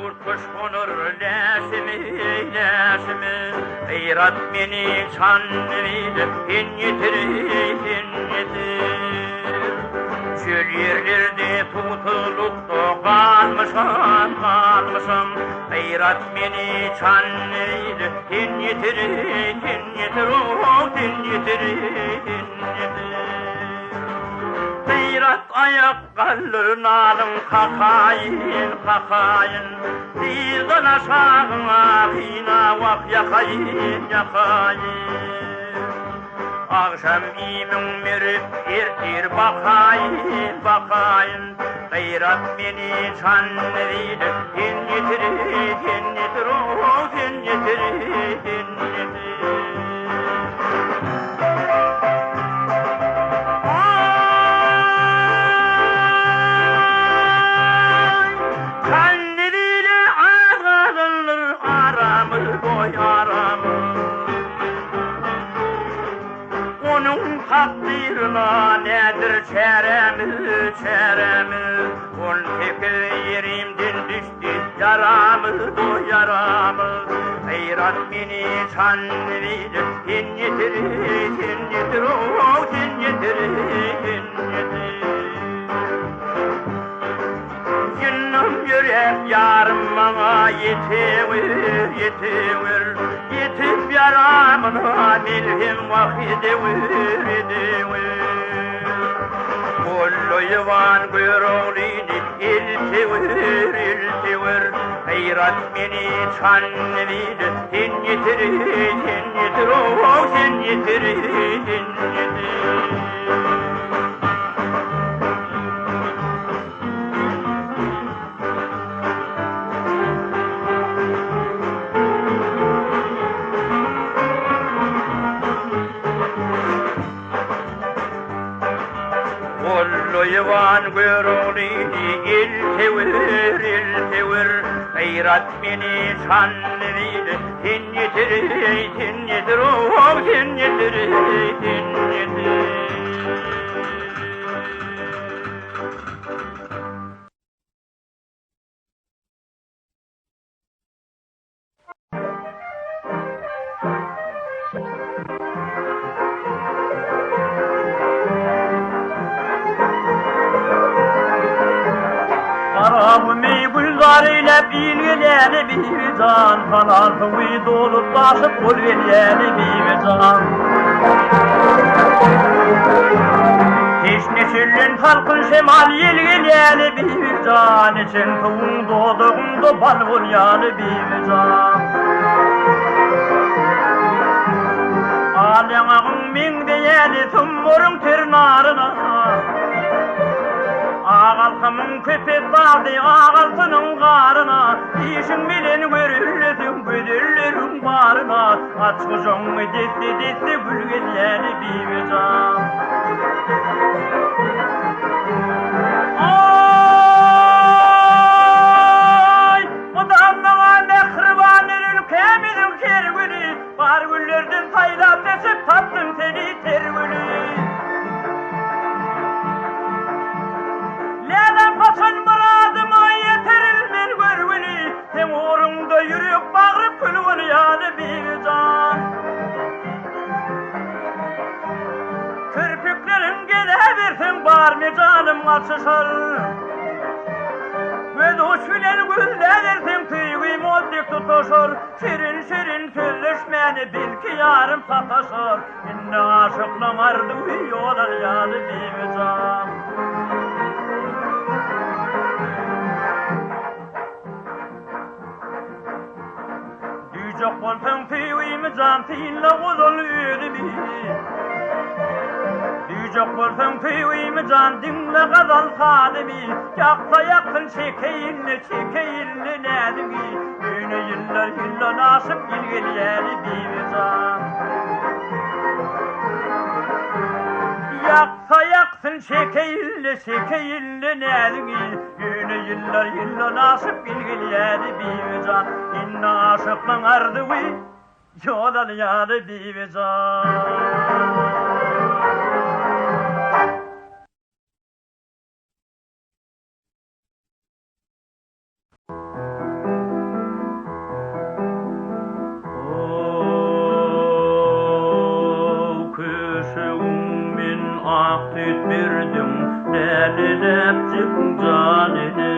kurtkuş konur leşimi Gayrat meni çanvide inyetir Çöl yerlerde tutulukta kalmışım Gayrat meni çanvide inyetir Gayrat ayak kalır nalım kakayın Dizden aşağına hina vak yakayın Akşam imin merip ertir bakayın Gayrat meni çanvide inyetir Takdirna nedir çeremiz On tekil yerimden düştü yaramız Gayrat meni çanvide inyetir Gönlüm yürek yarım bana yetiver Yetip yaramına milhim vahidever Kullu yuvan kuyruğunu iltiver Gayrat meni çanvide inyetir Yuvan kuyruğunu iltiver Gayrat meni çanvide inyetir Karavmi gülzar ile bilgileni bir can Kanatı dolup taşıp kul veriyeni bir can Hiç neşillin halkın şemal yelgileni bir can İçin tuğun doğduğunda bal vuryani bir can Alyanağın min deyeni tummurun tırnarına Ağalkımın köpet daldı ağaltının karına İşin bilen görürledim güdürlerin barına Aç kucağımı detti gülgelyeni bir can Ay! Odan bana mehribanın ülkemizin kergülü Var güllerden taylap desip tattım seni tergülü Paçan muradıma yeterilmen görgülü Hem uğrunda yürüyüp bağırıp külvün yani bir can Kirpiklerin geleversin var mı canım açışır Ve doşvilen güzleversin tüygüym olduk tutuşur Şirin sözleşmeni belki yarım sataşır İnne aşıklan ardı yolar yani bir can Çok bolsun tüyüğümü can tiyinle uzun ürümü Çok bolsun tüyüğümü can dinle gazal sademi Yaksa yaksın çekeyinle nedimi Güne yıllar nasip ilgiliyeli bir can Yaksa yaksın çekeyinle nedimi Güne yıllar nasip ilgiliyeli bir can İnne aşıklan ardıvı yolal yalı bir can ak tütbürdüm delilepcik canini.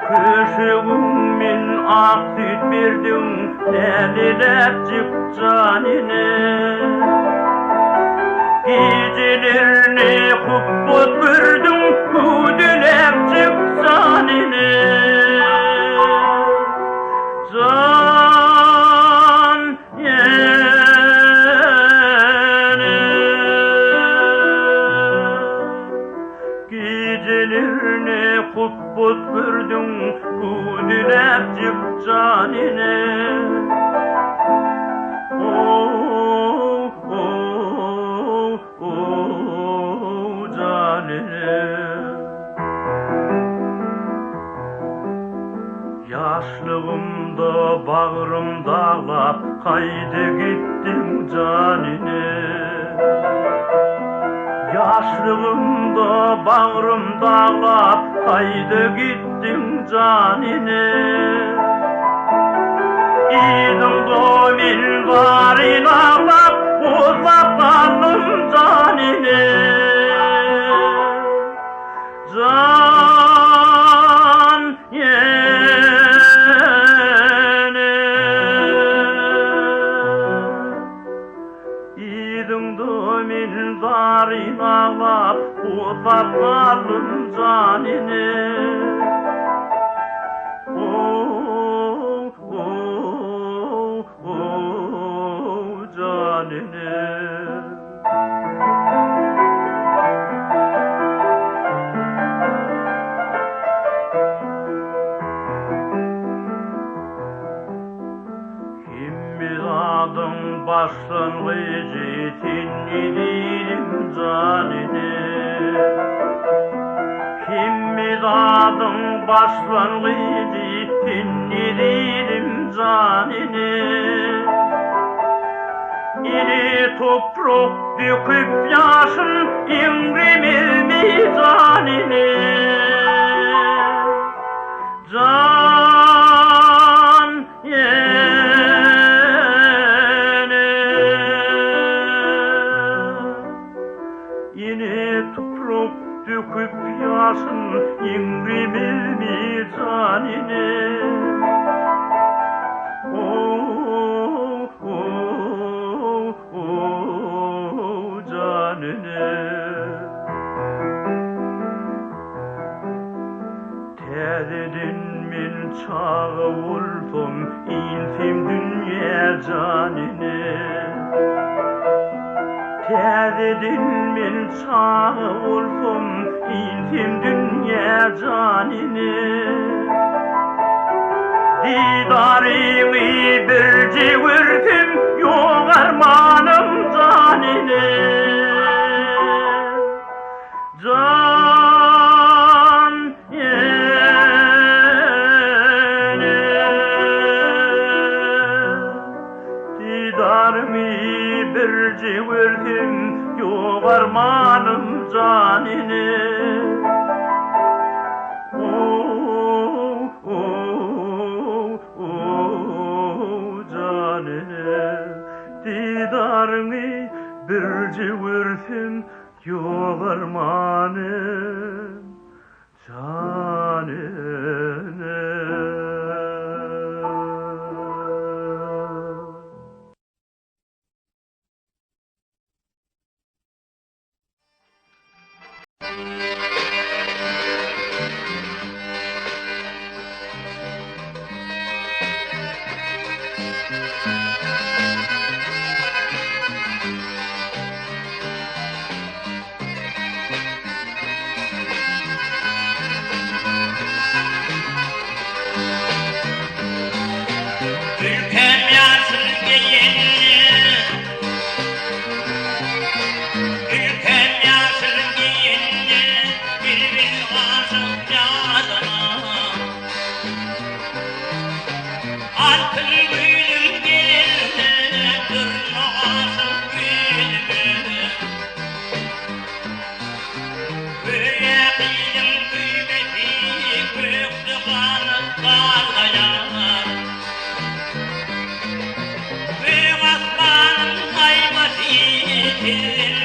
Küşüğümün ak tütbürdüm delilepcik canini. Gecelerini kubbut bürdüm kudilepcik canini. Can yene gecelerini kubbut bürdüm kudilepcik canini. Yaşlığımda bağrım dağlap kaydı gittim canini. Yaşlığımda bağrım dağlap kaydı gittim canini. İdin domin varin ağlap uzlap kaldım canini. Can yene İdin domin varin ağlap uzlap kaldım canini. Himmidadım başlangıcı tinnidim canini. Himmidadım başlangıcı tinnidim canini. İni toprak döküp yaşın imrimilmi canini. Can yene İni toprak döküp yaşın imrimilmi canini. Tededin min çağı vurdum intim dünya canini. Tededin min çağı vurdum intim dünya canini. Didarimi bir civirdim yok armanım canini. Can yene Didarimi bir civirdim yok armanım canini. Didarını bir civirdim yok armanım canine. Till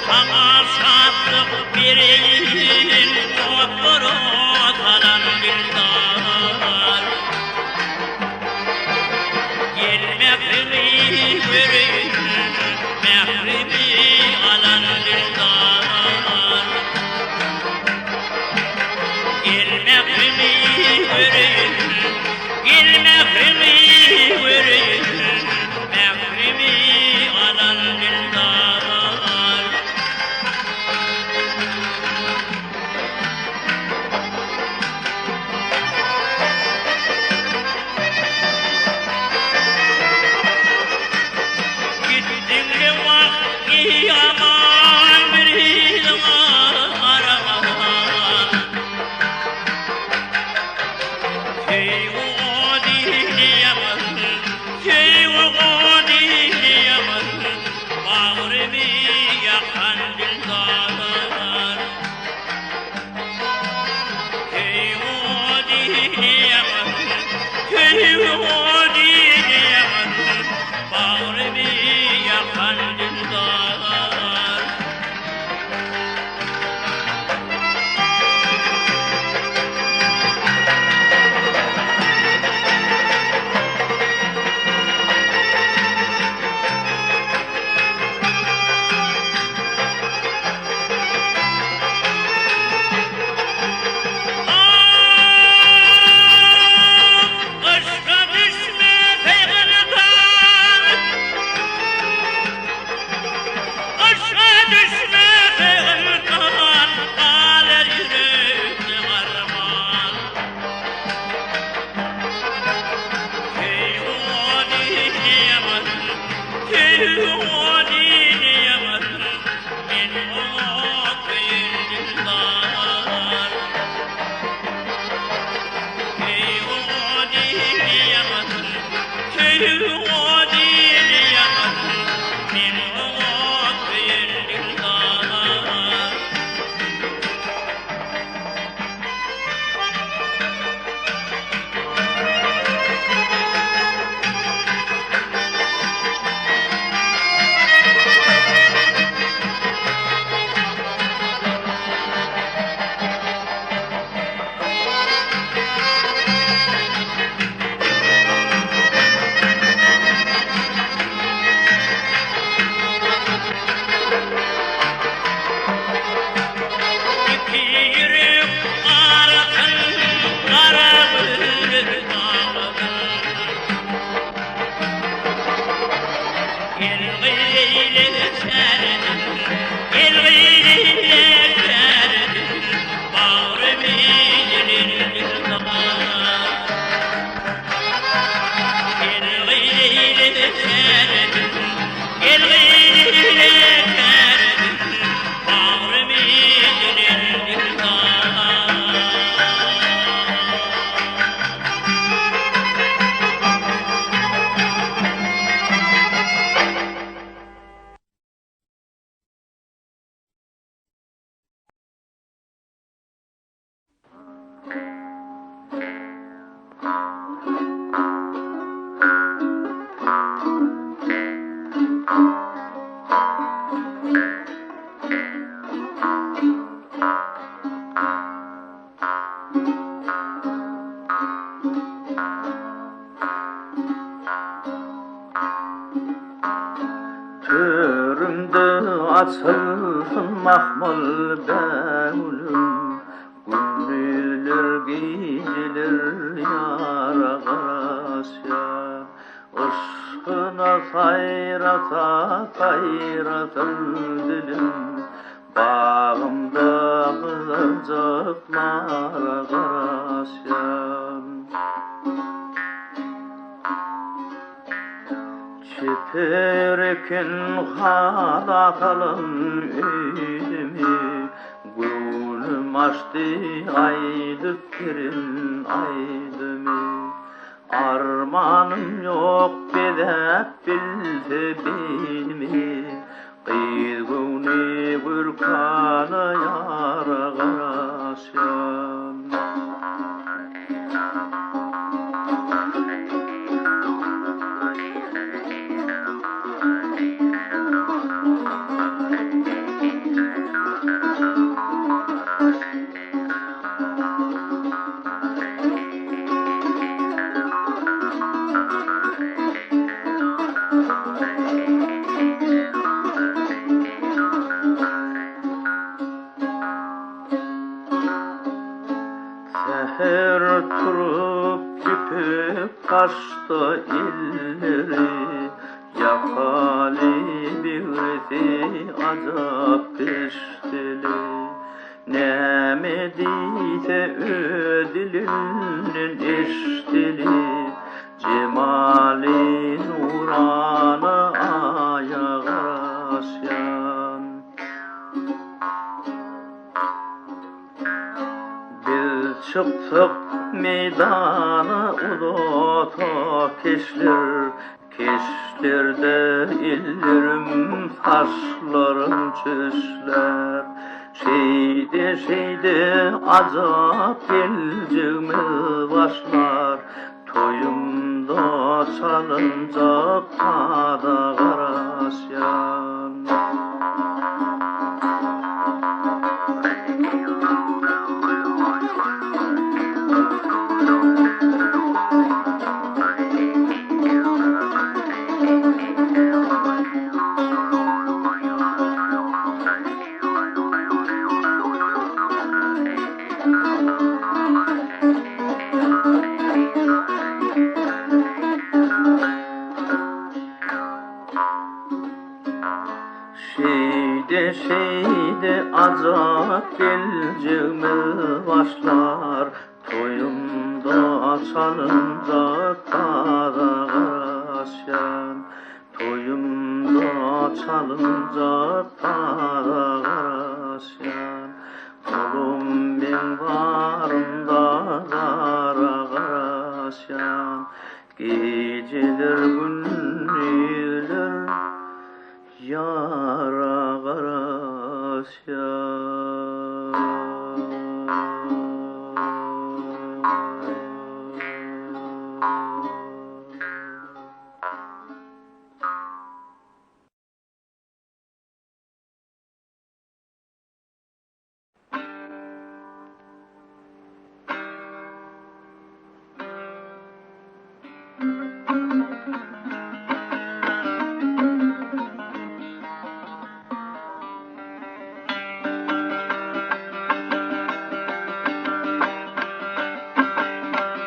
Sana şatlık vereyim, otur otalan Dildar. Gelmekimi göreyim, mehrimi alan Dildar. Gelmekimi göreyim, gelmekimi göreyim, mehrimi alan Dildar. Yaman bir hilman araman Şey o diyemez, şey o diyemez Bağrımı yakan Dildar Şey o diyemez, şey o diyemez Bağrımı yakan Dildar açılsın mahmul beulüm Gündüzler geceler yara karasya Işkına sayrata sayrasın dilim Bağımda kızılcıklara karasya Çeperekin halatalım öydemi Gülüm açtı aylık girin aydemi Armanım yok bedep bilse bilmi Kıyğuni gürkanı yara karasyan aştı illeri, yakali birisi azap peşteli. Ne mediyse ödülünün eştili, cemali nurana ayağa asyan. Biz çıktık meydana ulota keşler, keşlerde illerim taşlarım çöşler. Şeyde azap gelcimi başlar, toyumda çalınacak kada karasyan. Şeyde azap gelcimi başlar, toyumda çalınca kada karasyan. Toyumda çalınca kada karasyan. Oğlum ben varımda kara karasyan. Geceler gündüzler yara karasyan.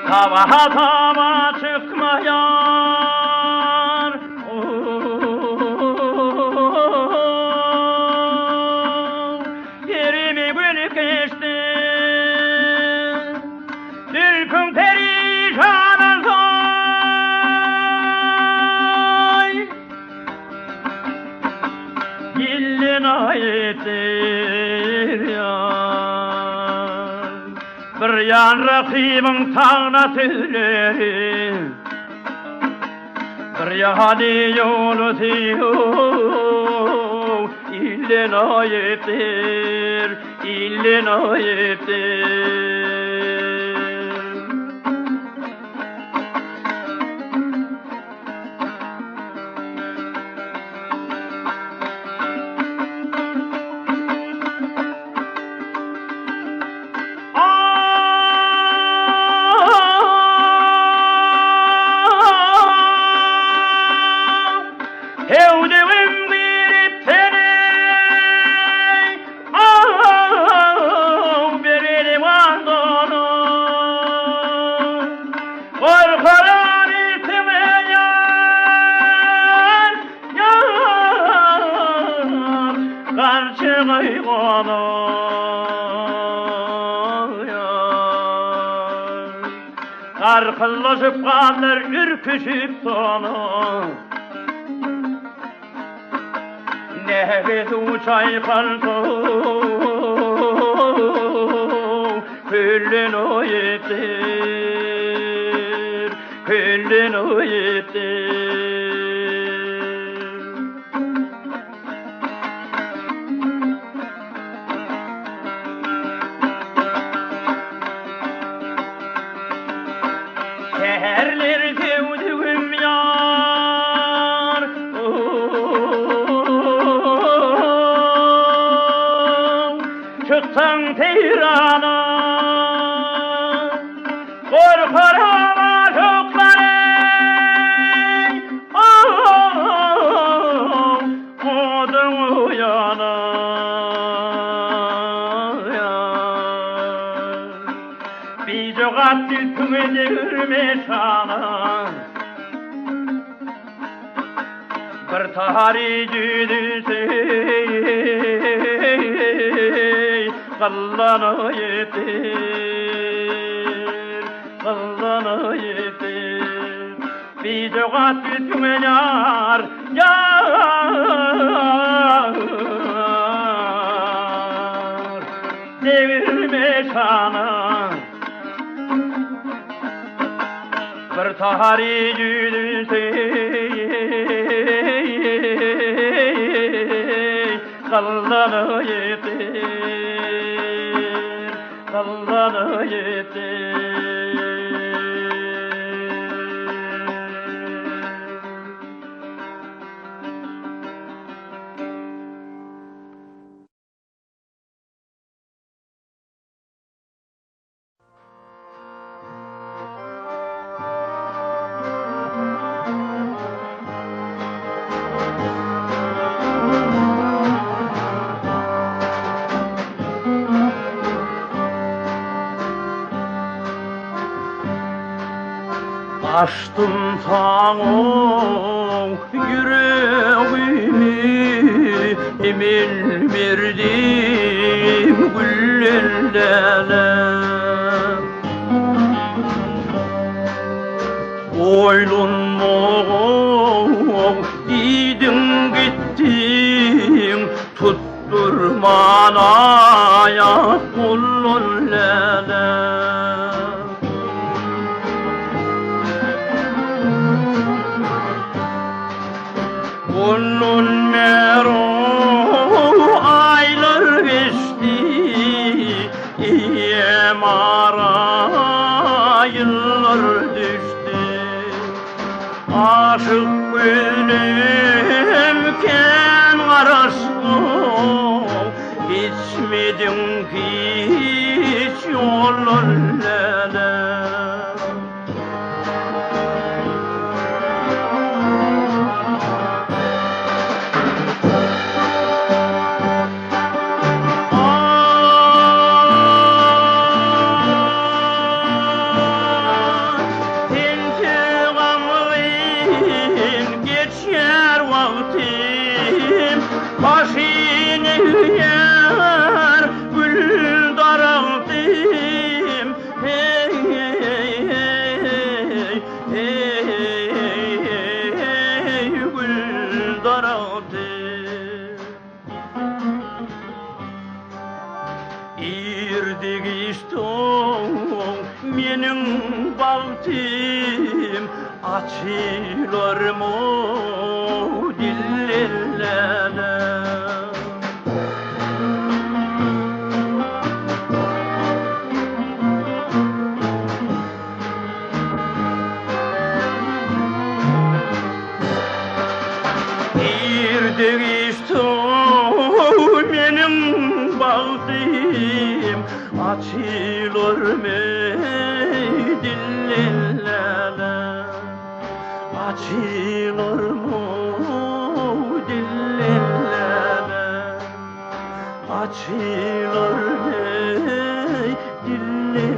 Tava çıkmayan yerimi gül geçti, Zülfün perişan olsun, illin ayettir ya. Bir yan rakibin tağına tüyleri, bir yani yolu diyor, illin ayettir, illin ayettir. Arkıllaşıp kalır ürküşüp sonu, nefes uçay kalsın, küllün o yetir, küllün o yetir. Seherler sevdiğim yar, çıktın teyrana, korkarım aşıklarım, odun uyana. Bir çok Bijogat diltüme devirme şanın bir tahari cüdüsey Qallanı yetir, qallanı yetir Bijogat diltüme yar, yar Devirme şanın bir tahari cüdüsey Qallanı yetir, qallanı yetir Açtım sana yüreğimi Emin verdim güllerle Oylunma gidin gittin Tutturman ayak kullerle Onun mero aylar geçti Yemara yıllar düştü Aşık gönlümken araştım Geçmedim hiç yollarla İrdik istom mening baltim açılır mı dillere İrdik istom mening baltim açılır mı dillere açılır mı dillere açılır mı dillere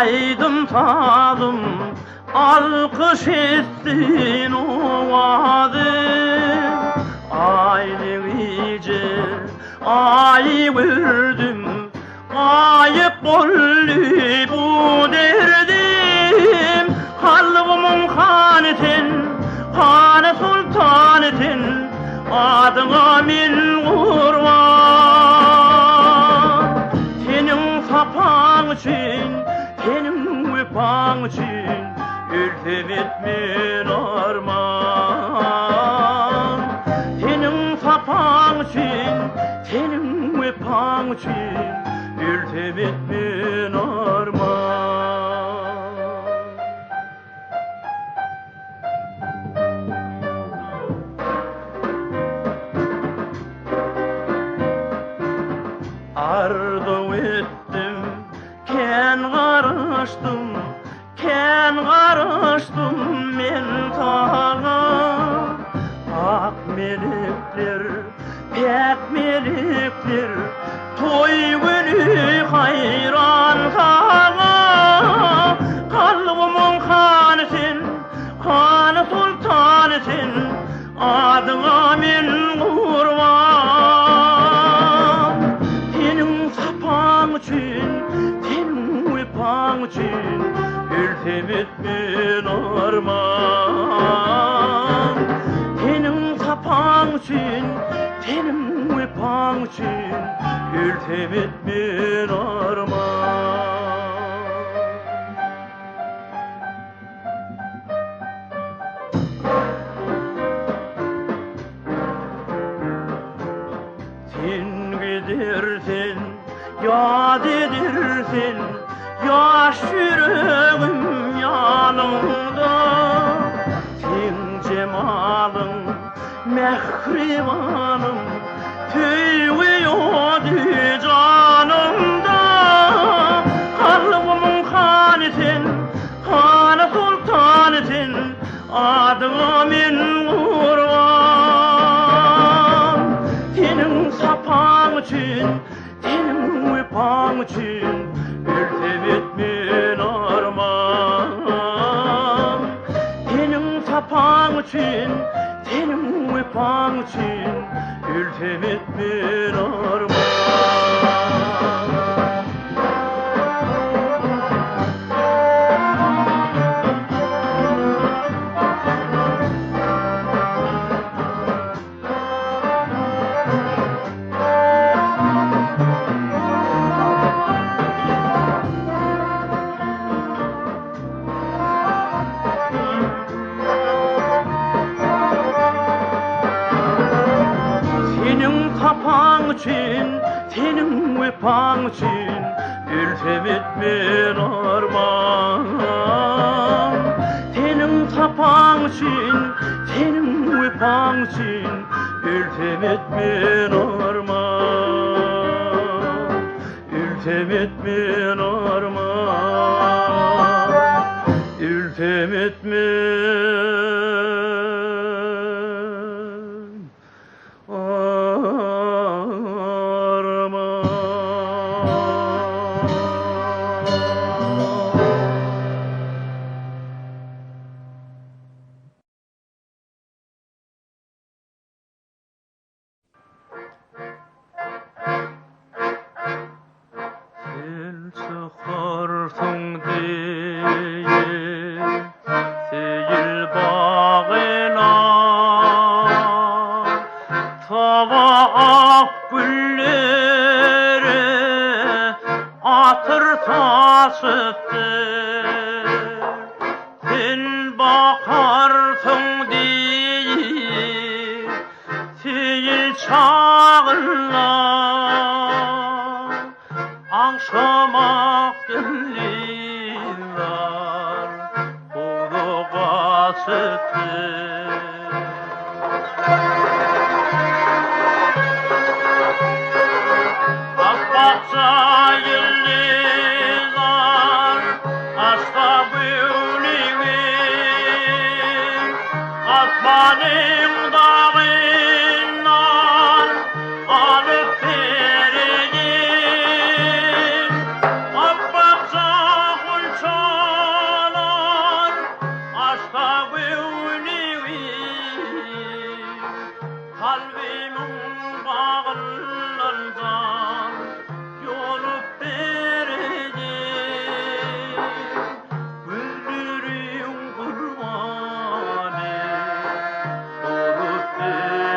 Aydım tadım alkış ettin o adı Aylığı ay verdim ayıp oldu bu derdim Halvımın hanetin hane sultanetin adına min kurban Senin sapan için Senin vepan için ülfem etmin arman Senin sapan için, senin vepan için ülfem etmin arman arman. Tenim tapan üçün, tenim uypan üçün, ültemit bir arman. Sen gidersin, yad edersin, yaş yüreğim yanımda. Sen cemalın, mehribanım, tüyüyordu canımda. Kalbimin hanisin, hanı sultanisin, adına min kurban. Senin sapan için, senin uypan için, ültemit min arman. Senin sapan için, senin uypan için, ültemit min arman. Senin tapan için, senin uypan için, ültemit min arman. Senin tapan için, senin uypan için, ültemit min arman. Ültemit min arman. Ültemit min Sen çıkarsın diye seyir bağına, tava ak gülleri atır taşıptır. Sen bakarsın diye seyir çağına, akşama gülliler kuluğa çıktı. Akbakça yıllar asla büyülüğün, asmanın dağından alıp vereyim. Akbakça gülçalar asla büyülüğün, kalbimin bağlarından yolup vereyim. Güldürün kurbanı olup vereyim.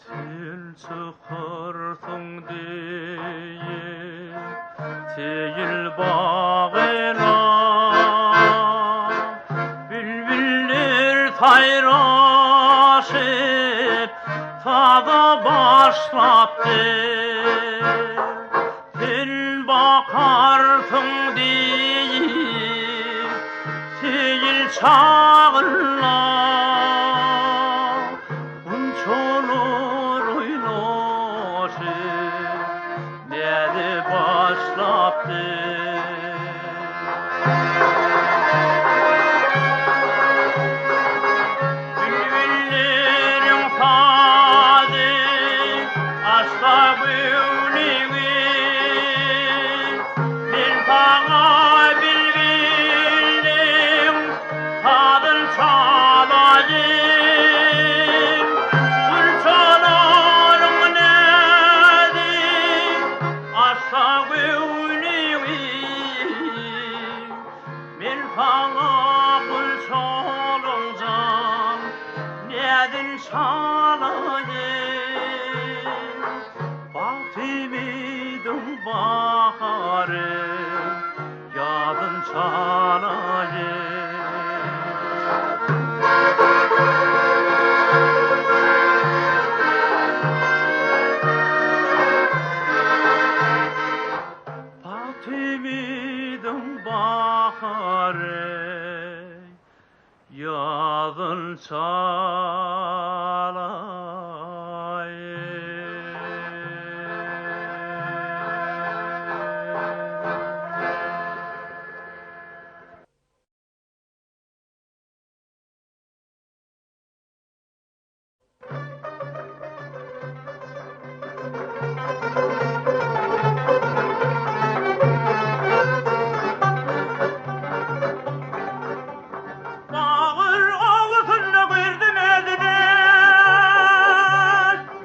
Sen çıkarsın diye değil bağına, bülbüller tayraşıp tada başlattı. Sen bakarsın diye değil çağırlar, unçolur oynaşıp nedi başlattı. Bülbüllerin tadı asla büyülüğün, sana bilbildim tadın çalayım gül çalarım nedir aşsa gönlümü men sana gül çalacağım nedir çalayım Batımıdım baharı yadın çalayım Batımıdım baharı yadın çalayım Bağır ağzına girdim eline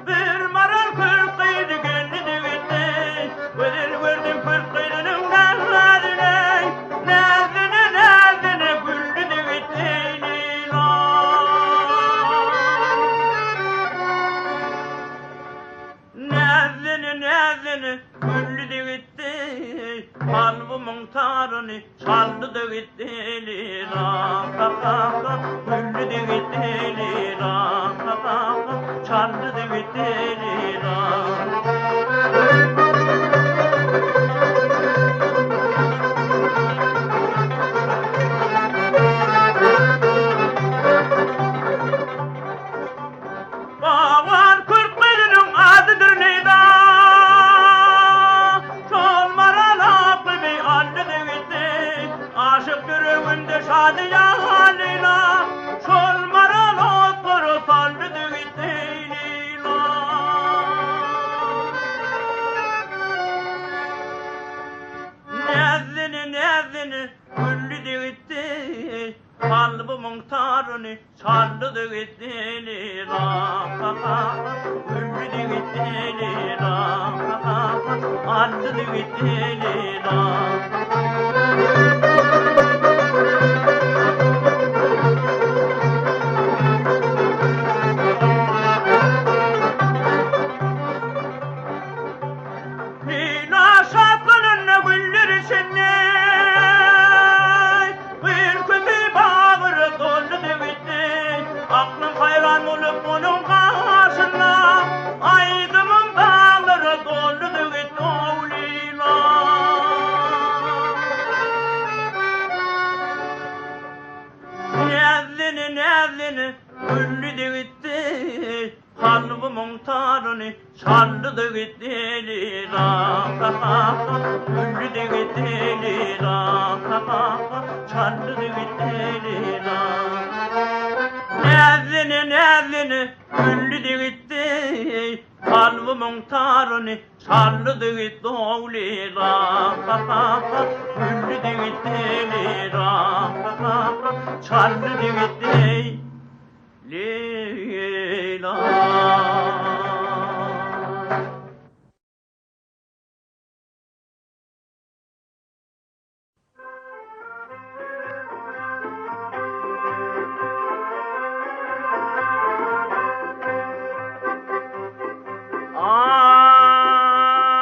Bir maral kırkıydı gönlünü gitti Ödül verdim kırkıydının nazine Nazine nazine güldü gitti Nazine nazine güldü gitti Kalbımın tarını çaldı da gitti lira Güldü de gitti lira Çaldı da gitti lira Bağlar kırklarının adıdır neyda Sol maralaklı bir halde de gitti Aşık yüreğimde şadiye halina Sol maralakları saldı da gitti lila Nezdini nezdini güllü de gitti Kalbımın tarını çaldı da gitti lila Güllü de gitti lila Aldı da gitti lila Lila şapkanın güller içinde Bir kötü bağırı doldu da gitti Aklım hayran olup onun karşısında Aydımın dağları doldu da gitti o Lila Nezdini nezdini güllü de gitti Kalbımın tarını çaldı da gitti lira Güllü de gitti lira Çaldı da gitti lira Nezdini nezdini güllü de gitti Kalbımın tarını çaldı da gitti o lira Güllü de gitti lira Çaldı da gitti Leyla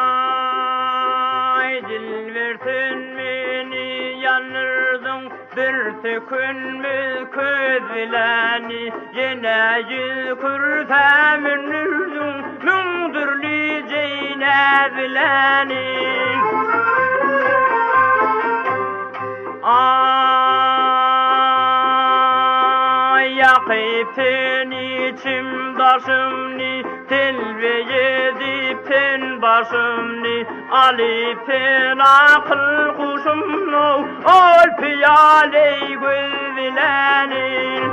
Ay dilvertin beni yanırdın bir tükünmüz köz bileni yine yükürtem ünürdün mündürlü ceyne bileni Ay yakıptın içim daşımni telve yedipten başımni alipten akıl kuşumnu ol piyale gözlenin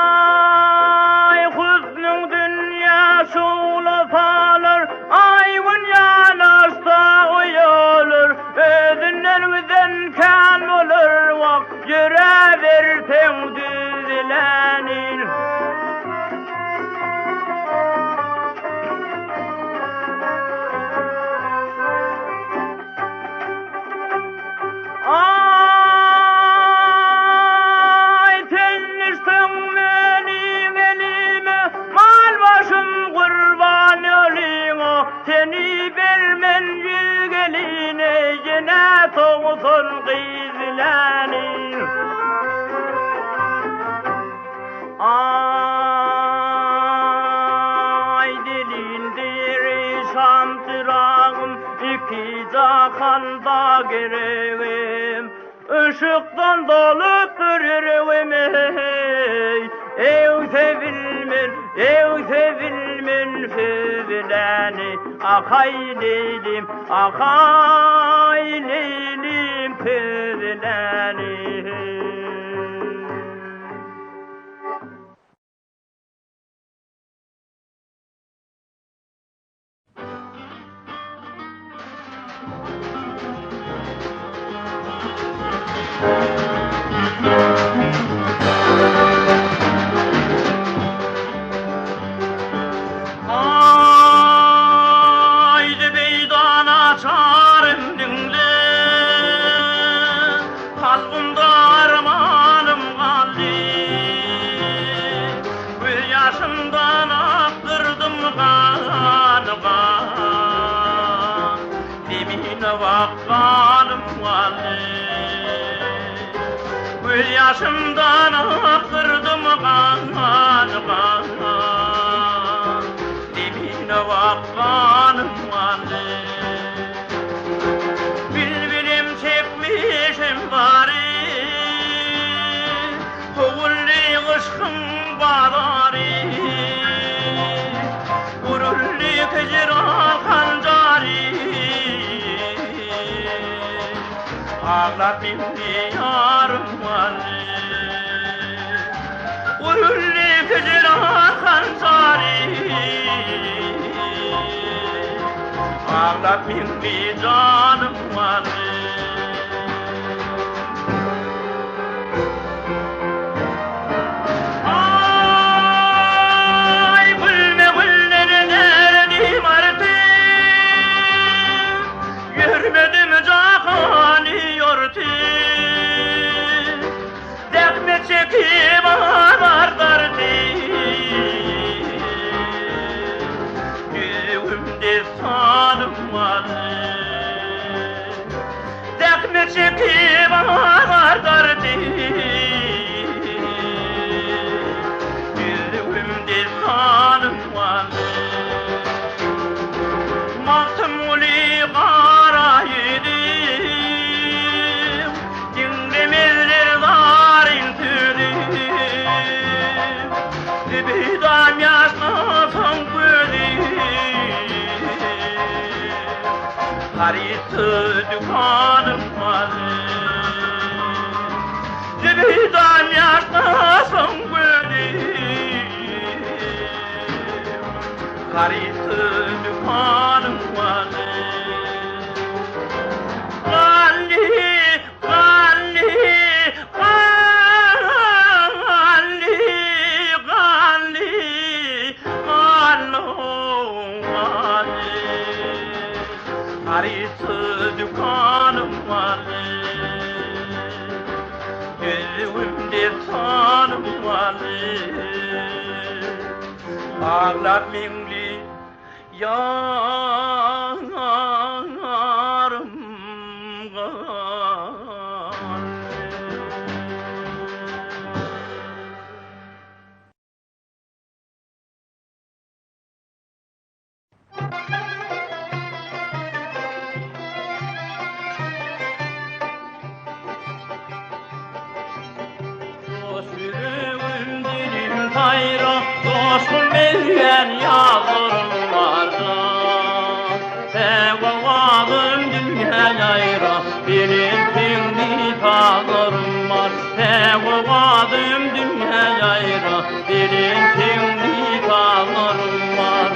Ay hüznün dünya şuğulu falır, ayvın yanasta uyulur, özünlerimizden kan olur, vak yüre versen düzülenir. Seni vermen yügeline yine toğusun kızlanir. Ay dilindir şamtırağım, iki cahanda girevim, ışıktan dolup dururum ey. Ev sevilmin, ev sevilmin sözleni, akay leylim, akay leylim sözleni. Haydi beydan açarım dinle, kalbimde armanım kaldı. Bir yaşımdan aktırdım kan kan, dibine vakkanım kaldı. Bir yaşımdan aktırdım kan kan, vakkanım vardı. Bilbilim çekmişim bari, Koğulli kışkın bağları, Gurulli kıcıran kancari, ağlar bindi yarım vardı. Gurulli kıcıran kancari, ağlar bindi canım vardı. Ay gülme güllerin erdim artık, görmedim cahani yortu, dekme çekip ağlar dardı. Sanım vardı, dekme çekip ağlar dardı. Yüzümde sanım vardı, mahtumuli kara yedim, dinlemezler zarin tüdüm, zibidam yaşna son gödüm. Harisi dükkanım vardı, zibidam yaşlasın gönlüm. Harisi dükkanım vardı. Galli, galli, galli, galli, galli. Harisi dükkanım vardı, gözümde sanım vardı. Ağlar minli yarım hayra dostum bilgen yağmurlarda, sevvadım dünya yayra, benim şimdi tağlarım var. Sevvadım dünya yayra, benim şimdi tağlarım var.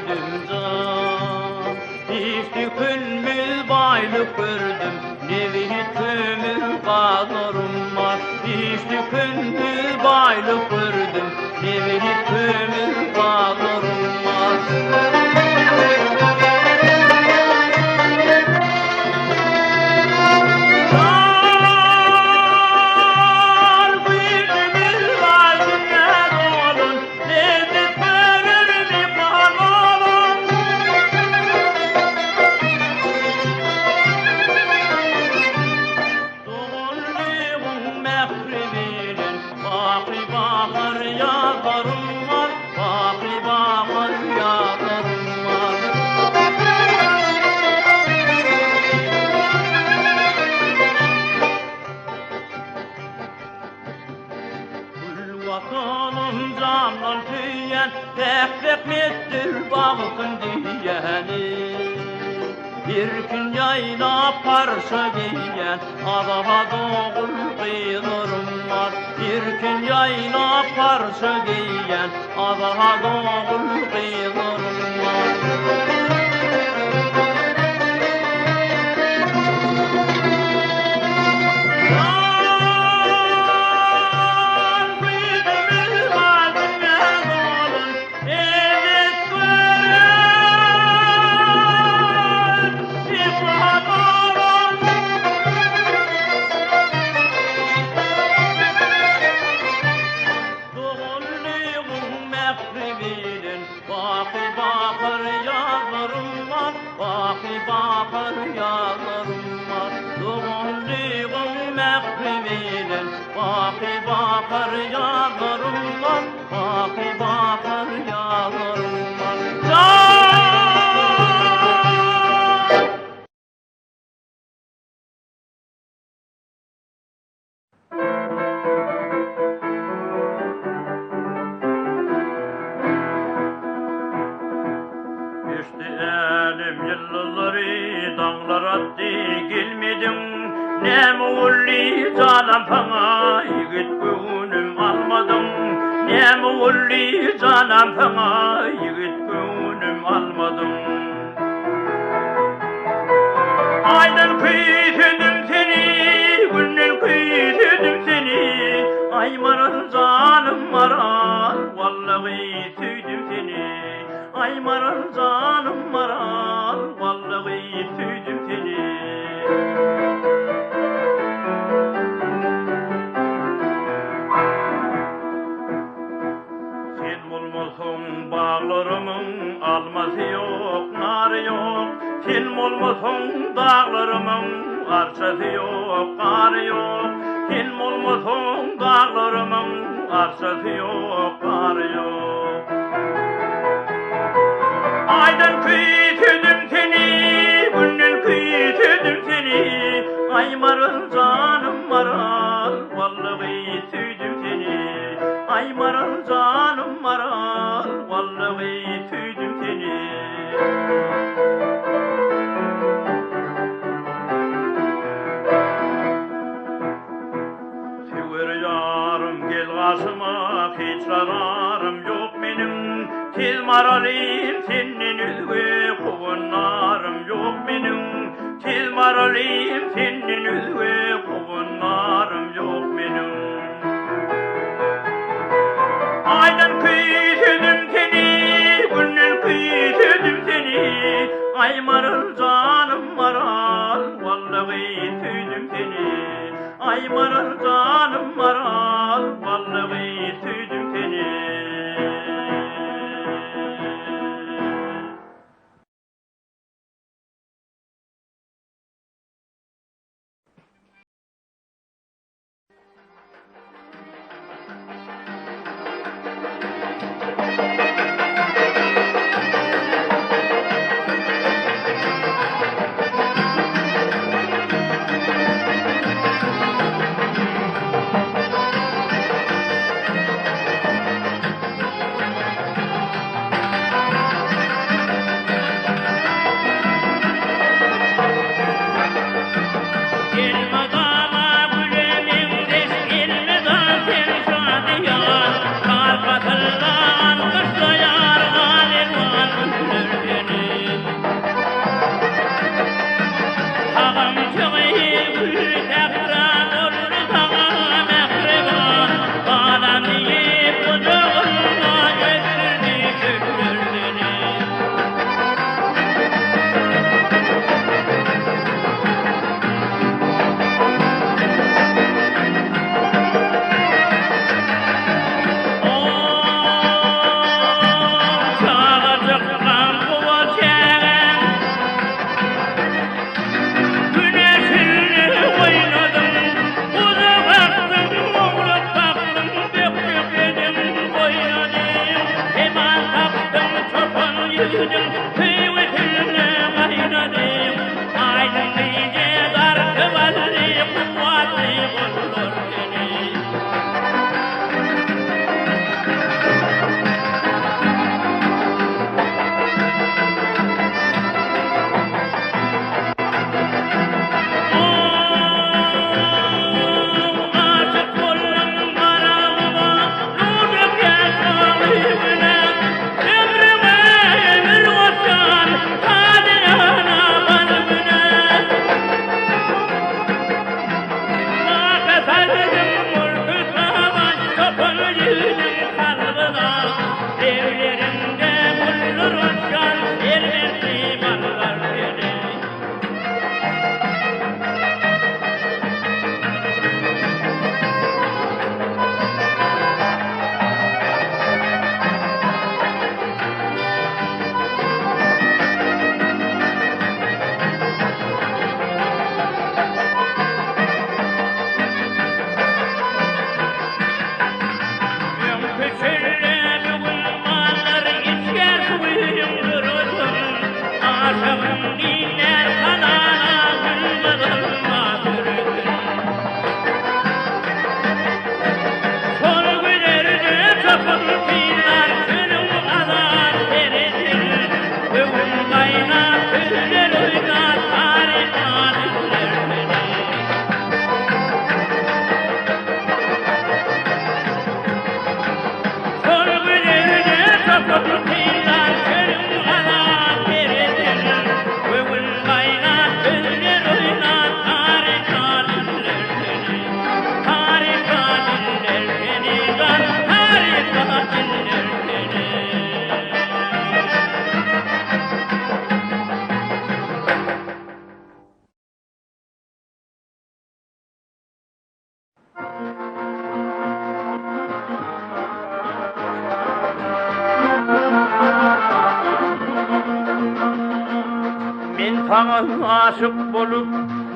gördüm can. İşte külmül baylık gördüm, nevini kömür kazarım var. İşte külmül baylık gördüm, nevini kömür kazarım var. Vatanım candan tüyen, tek mittir bağıtın diyeni. Bir gün yayla parça giyen, adaha doğul kıyılırım var. Bir gün yayla parça giyen, adaha doğul kıyılırım var. Bakır yağlarım var, doğumluğum mekriminin. Bakır yağlarım var, bakır yağlarım var. İşte elim yılları dağlar attı gelmedim. Ne mulli canım sana yigit gönlüm almadım. Ne mulli canım sana yigit gönlüm almadım. Aydan kıytırdım seni, günden kıytırdım seni. Ay maral canım maral, vallahi tüydüm seni. Ay maral canım maral, vallahi tüydüm seni. Sen bulmasın bağlarımın, alması yok, narı yok. Sen bulmasın dağlarımın, arşası yok, karı yok. Sen bulmasın dağlarımın, arşası yok, karı yok. Aydan kıytırdım seni, günden kıytırdım seni. Ay maral canım maral, vallahi tüydüm seni. Ay maral canım maral, vallahi tüydüm seni. Sever yarım gel karşıma, hiç zararım yok benim. Kel maralim senin üzüge, kovunlarım yok benim. Kel maralim senin üzüge, kovunlarım yok benim. Aydan kıytırdım seni, günden kıytırdım seni. Ay maral canım maral, vallahi tüydüm seni. Ay maral canım maral, vallahi tüydüm seni. güdüm kıyvetini kaynadım aydın iyice dar kıvalli kuvvetli olur seni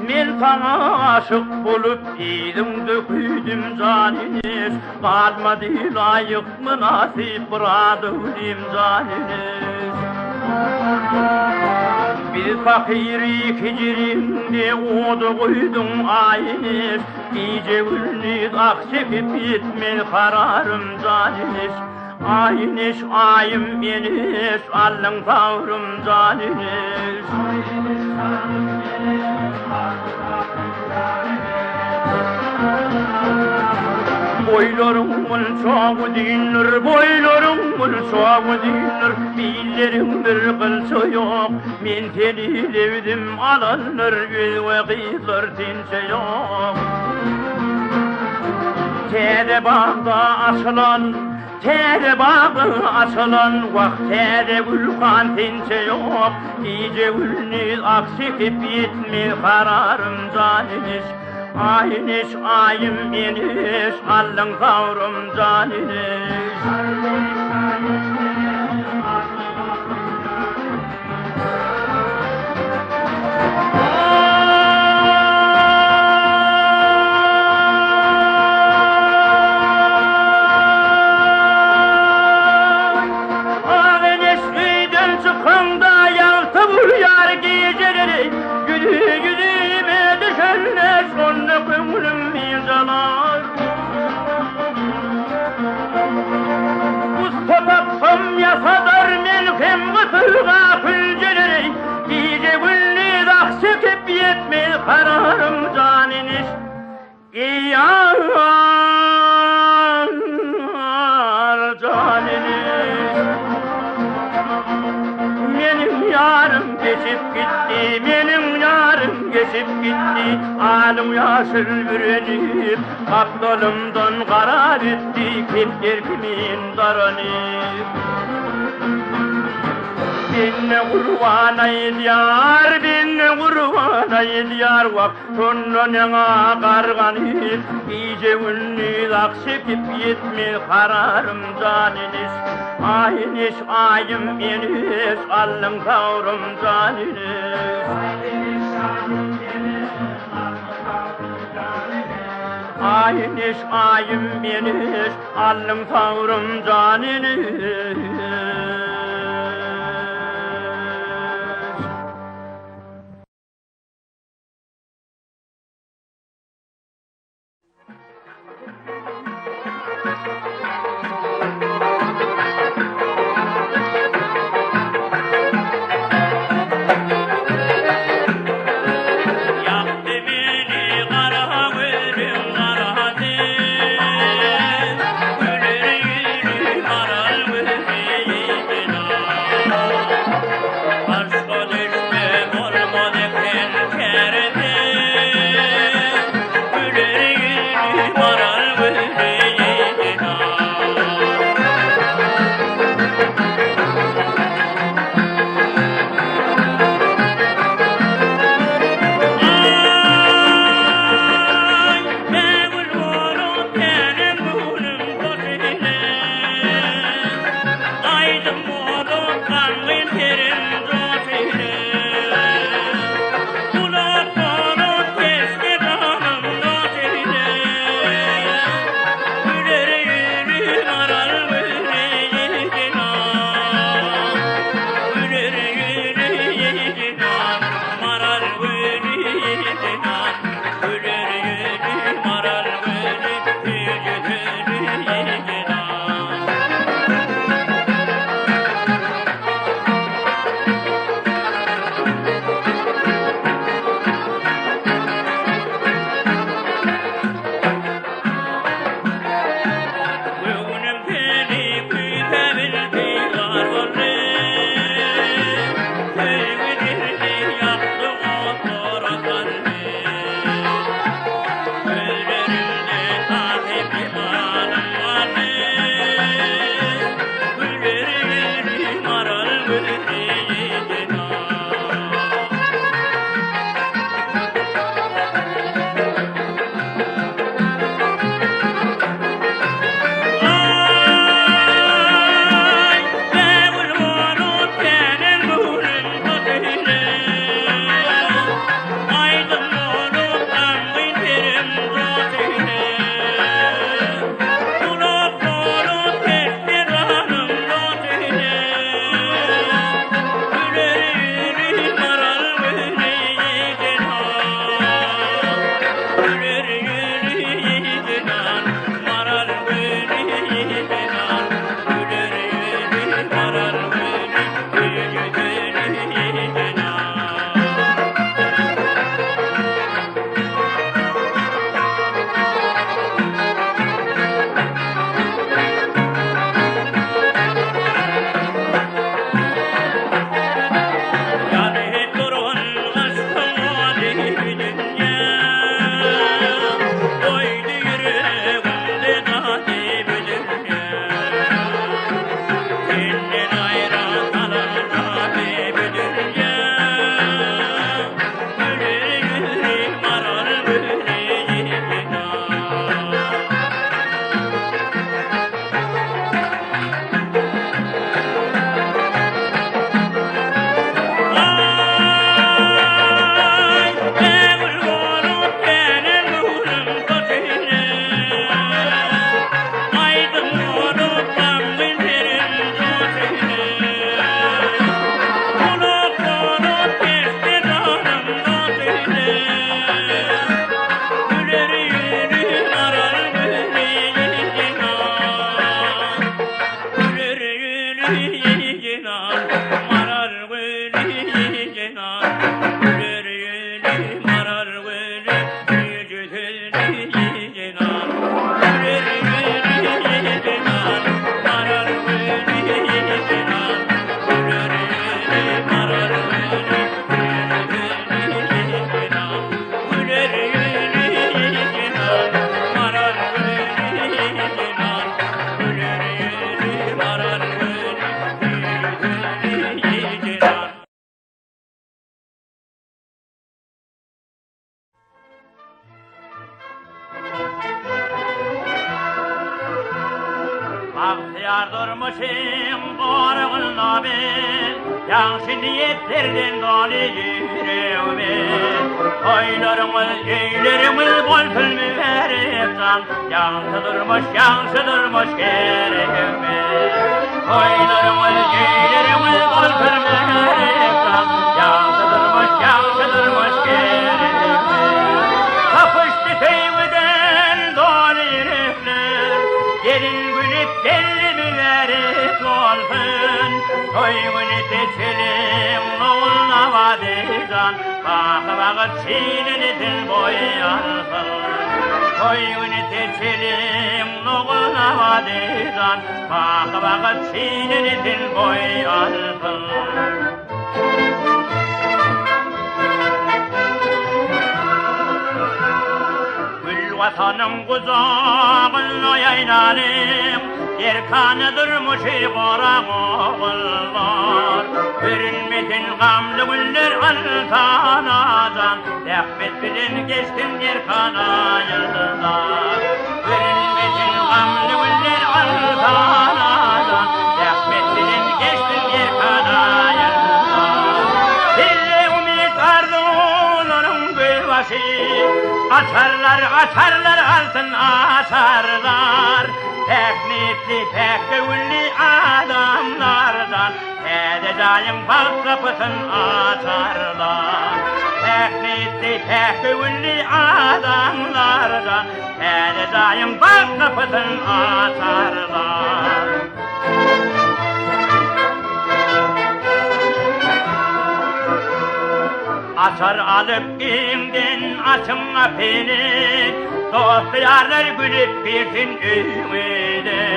Men sana aşık bulup idim döküydüm caniniz kalmadı layık münasip bıradım caniniz bir fakiri hicrimde odu koydum ayiniz iyice gülünüz aksepip gitmel kararım caniniz ayiniz ayım beniz allın tavrım caniniz boylarımın çoğu dinler, boylarımın çoğu dinler billerim bir kılsı yok men seni sevdim alanlar göz vakitler tinse yok Tere bağda açılan Tere bağı açılan vaktede gülkan tinse yok iyice gülünüz aksikip gitme kararım caniniz ayiniz ayım eniz allın kavrum caniniz yasadar melkem kıtırga külceleri iyice gülünüz aksıkıp yetmez kararım caniniz İyar caniniz Benim yarım geçip gitti benim yarım geçip gitti alım yaşıl bürenip kaptalımdan kara bitti kepler kimin daranip Binne kurban aydiyar, binne kurban aydiyar Vak tonlanına karganip iyice ünlü akşekip yetme kararım caniniz ayiniz ayım eniz allın kavrum caniniz ayiniz ayım eniz allın kavrum caniniz Yansı niyetlerden dolu yüreğime Oylarımız, eylerimiz bolsun mübarekcan Yansı durmuş gereğime Oylarımız, eylerimiz bolsun mübarekcan Yansı durmuş gereğime Kapıştı teyveden dolu yürekler Gelin gülüp belli mübarek olsun Toyunu seçelim oğulna vadecan Bakı çiğneni dil boyansın Toyunu seçelim oğulna vadecan Bakı çiğneni dil boyansın Vatanım kucağına yaylanım Yerkanı durmuş koran oğullar Görünmedin gamlı güller altanadan Rahmet bilin geçtim yerkana yıllar Görünmedin gamlı güller altanadan Rahmet bilin geçtim yerkana yıllar Dille umut arzuların gülbaşı Açarlar altın açarlar Teknikli pek gönüllü adamlardan Edeceğim bal kapısını açarlar Teknikli pek gönüllü adamlardan Edeceğim bal kapısını açarlar Açar alıp kimden açımla beni Dost yarlar gülüp birsin ümide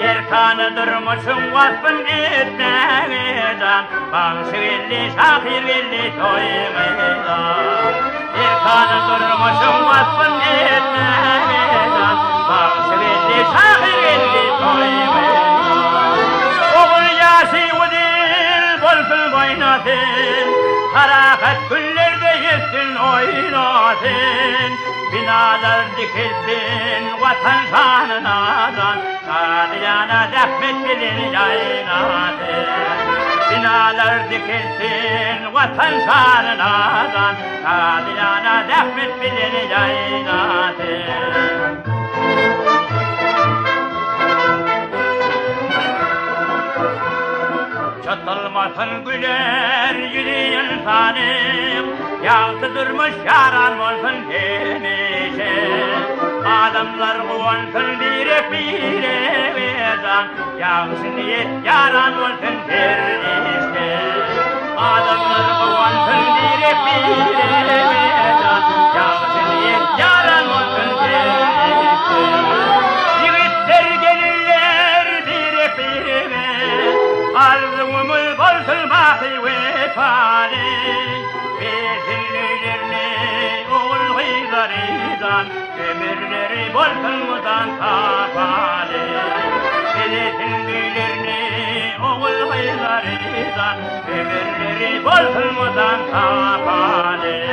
Yerkanı durmuşum vasfın etmeden Banşı belli şahir belli toymeden Yerkanı durmuşum vasfın etmeden Banşı belli şahir belli toymeden Oğul yaşı udil bolsun boynatın Harakat güllerde yetsin oynatın Binalar dikilsin vatan şanınadan Kadiyana rahmet bilin yaynatın Binalar dikilsin vatan şanınadan Kadiyana rahmet bilin yaynatın Çatılmasın güler yüreğin sanım Yağsı durmuş yaran olsun demişe Adamlar kuvansın bire vedan Yağsı niyet yaran olsun der işte Adamlar kuvansın bire vedan Yağsı niyet yaran olsun der işte Yiğitler gelirler bire Arzumuz bolsun bahi vefali Bezinlilerini oğul hıylarıdan Ömürleri bolsun mudan tapali Bezinlilerini oğul hıylarıdan Ömürleri bolsun mudan tapali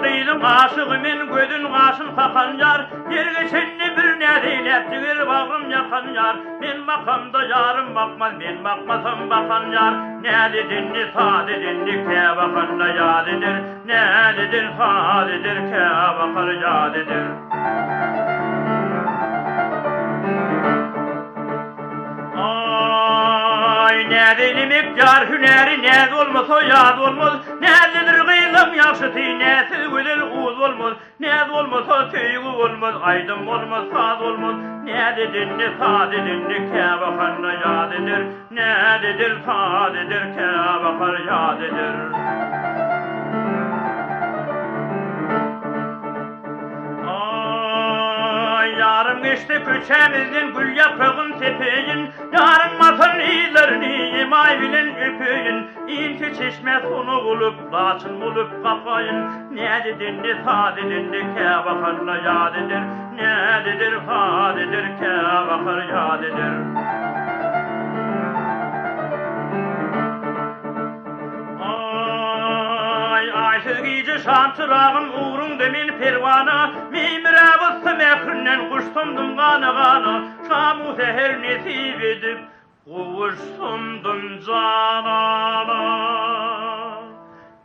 Kıydım aşığımın gözün kaşın takan yar Bir geçenli bir nedeyle tigir bağım yakan yar Ben makamda yarım bakmaz ben bakmasam bakan yar Ne dedin ta dedin ke bakan da yadedir Ne dedin ta dedir ke bakar yadedir Nedir miktar hüneri ne olmasa yad olmaz Nedir gıylım yaşıtı nesi güzel uz olmaz Ne olmasa tüyü olmaz aydım olmaz saz olmaz Ne dedin ne ta dedin ne ke bakar yadedir Ne dedir ta dedir ke bakar yadedir Yarım geçti köçemizin gül yaprağın tepeğin Yarım matın iyilerini mayvilin öpüyün İnti çeşme sonu bulup laçın bulup kafayın Ne dedin ne ta dedin ne ke bakarla yadedir Ne dedir fa dedir ke bakar yadedir Tügici şantırağım uğrun demin pervana Mimre bıstı mekrinden kuşsundum kanı kanı Şamu seher nesip edip kuvuşsundum canana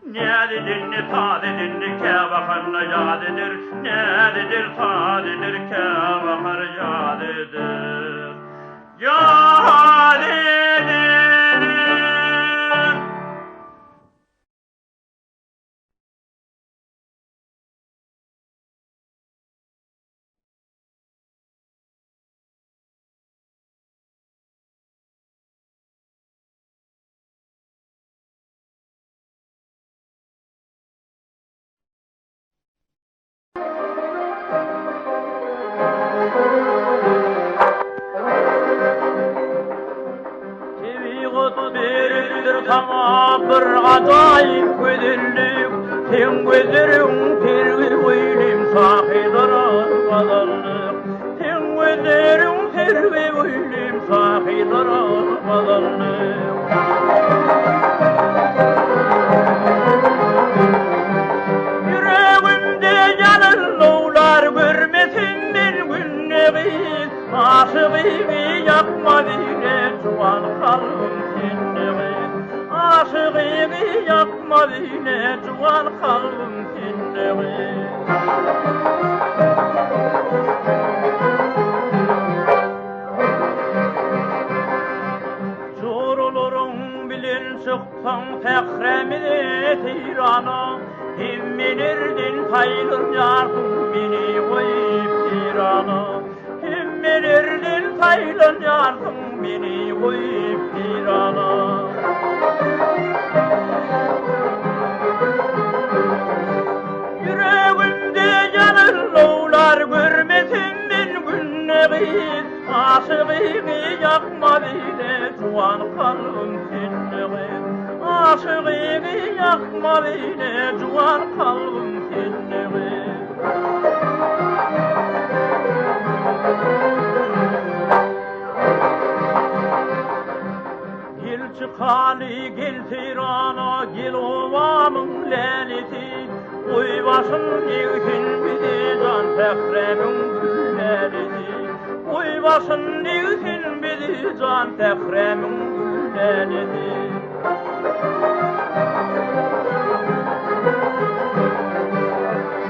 Ne dedir ne ta dedir ne ke bakarla ya dedir Ne dedir ta dedir ke bakar ya dedir Ya dedir Tamam bir acayip güzellik Sen gözlerin tervi uylim sahidarar bazarlık Sen gözlerin tervi uylim sahidarar bazarlık Yüreğimde yanıllılar görmesin bir günleri Aşığımı yakma dine çuval kalbim seni Aşığımı yakma dine cuval kalbim seni Çorulurum bilin çıktan fehremini tirana Himminerdin taylır yardım beni koyup tirana Himminerdin taylır yardım beni koyup tirana Yüreğimde yanıllılar görmesin bir günleri Aşığımı yakma bile cuvan kalbim seni Aşığımı yakma bile cuvan kalbim seni Gel çıkali gel tirana gel ovamın lelisi Uy başın neysin bizi can tekremin güllerisi Uy başın neysin bizi can tekremin güllerisi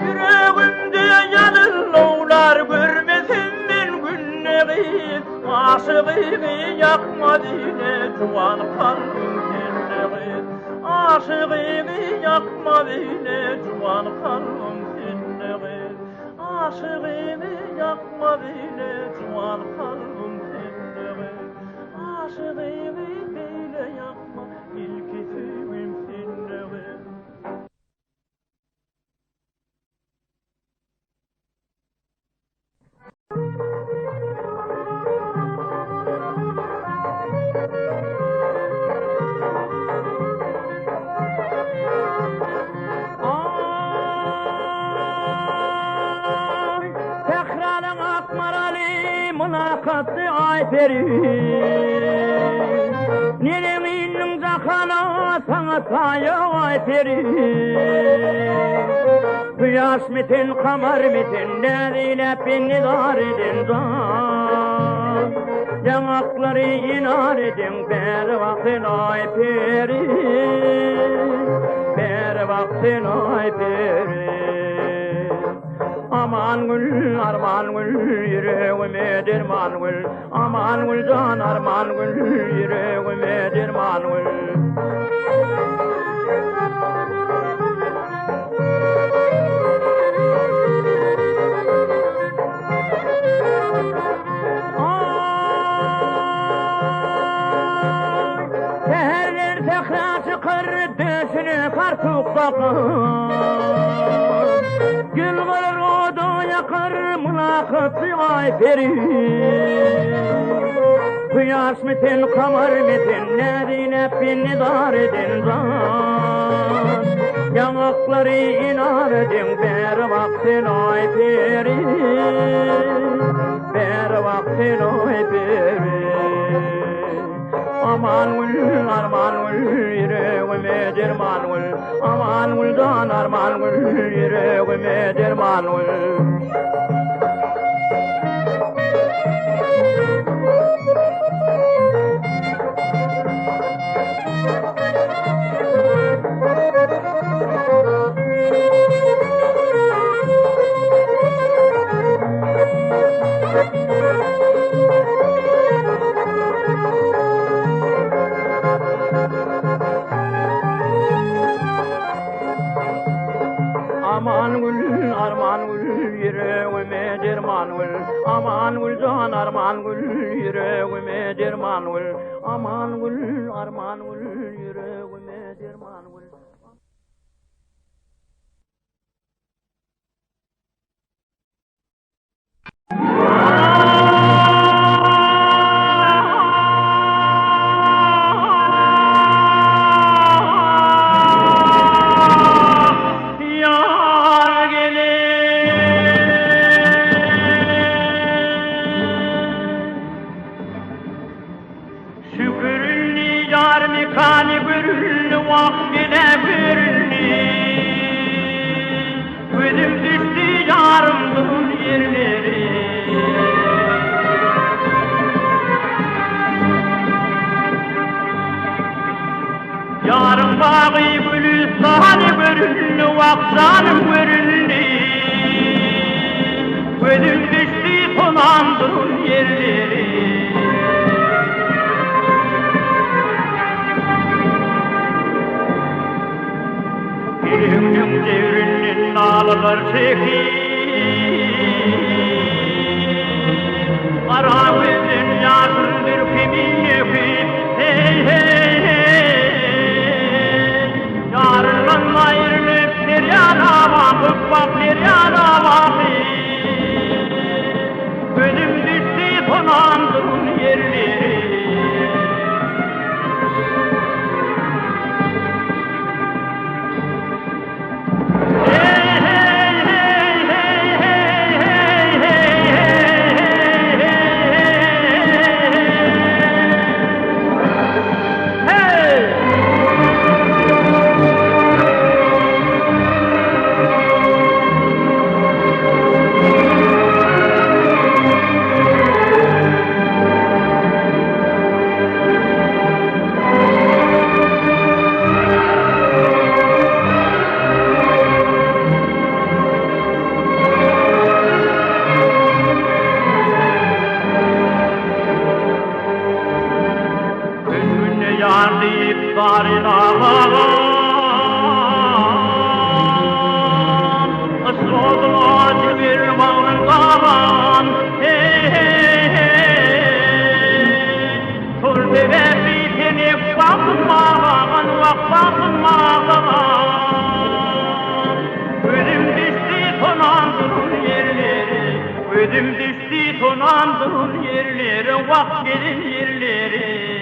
Yüreğimde yanıllılar görmesin bir günleri Aşığımı yakma dine cuvan kalbim seni Aşığımı yakma dine cuvan kalbim seni Aşığımı yakma dine cuvan kalbim seni Aşığımı bile yakma ilk sevim seni Mülakatı ayperi Neremin zakana sana sayı ayperi Kıyaş mitin kamar mitin Nerine pinni dar edin zan Yanakları inar edin Ber vaktin ayperi Ber vaktin ayperi Aman gül, arman gül, yüreğime derman gül Aman gül can, arman gül, yüreğime derman gül Seherler tekrar çıkır, döşünü kartuk bakır Gül kırır oda yakar mülakatı ayperi Kıyaş mitin kamar mitin Nerine pinni dar edin zan Yanakları inar edin Ber vaktin ayperi Ber vaktin ayperi aman gül arman gül yüreğime derman gül aman güldan arman gül yüreğime derman gül aman gül arman gül yüreğime derman gül aman gül can arman gül yüreğime derman gül aman gül arman gül yüreğime derman gül Kani gürülü vakfine gürülü Gözüm düştü yarımdın yerleri Yarım bağı gülü sani gürülü vaksanım gürülü Gözüm düştü tonandın yerleri Yüzüm devrinin ağlar çekir Kara gözün yaşındır kimin yükü Hey hey hey Yarından ayrılıp bir yana bakıp bak bir yana bakıp Gözüm düştü tonandığın yerleri Sarın ağam Solmacı bir bağın ağam Hey hey hey Turbe ve bitini bakmağın bakmağın Ödüm düştü tonandığın yerleri Ödüm düştü tonandığın yerleri Vak gelin yerleri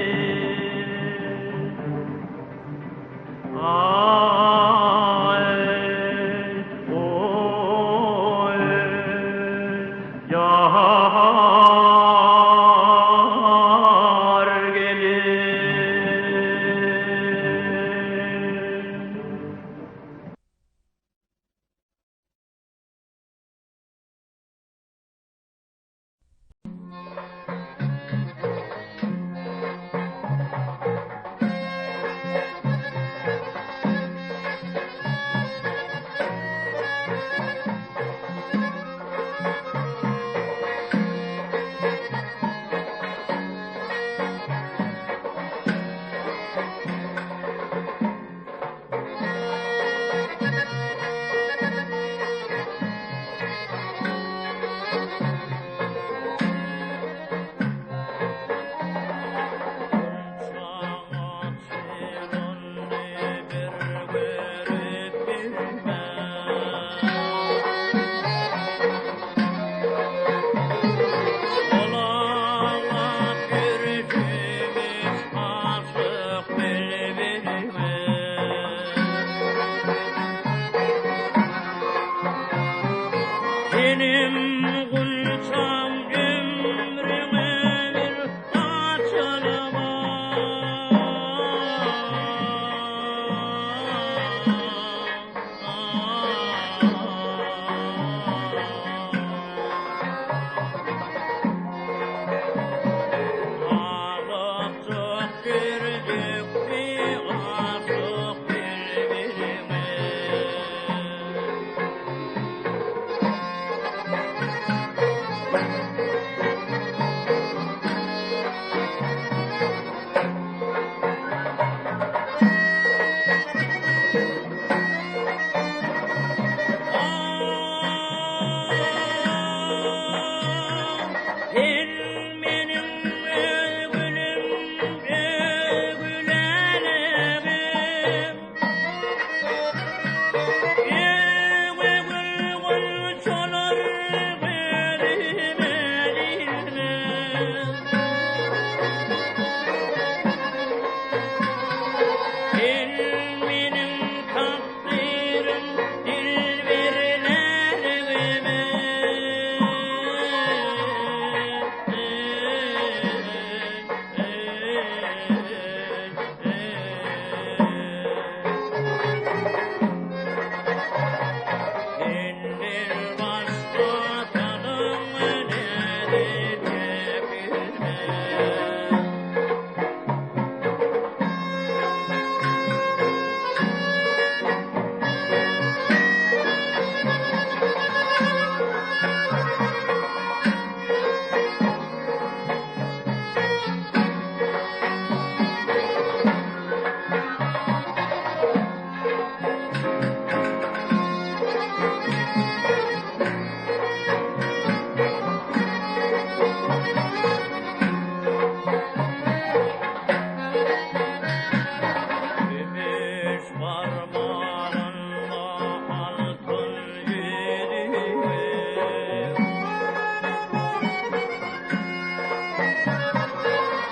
parmağında altın yüzük.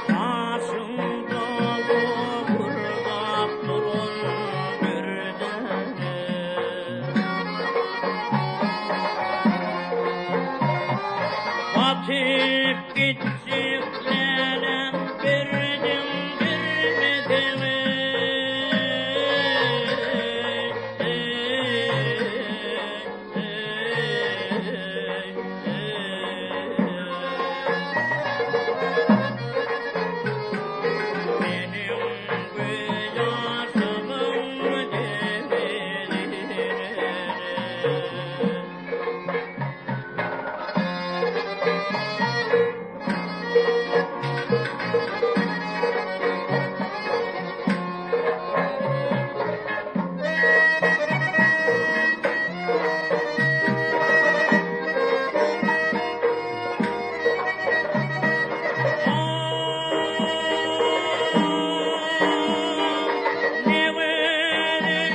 Başımda doğurdak durun bir tane. Batip gideceklerin birdim bilmedimi. Benim gözyaşımın develine. Ne verir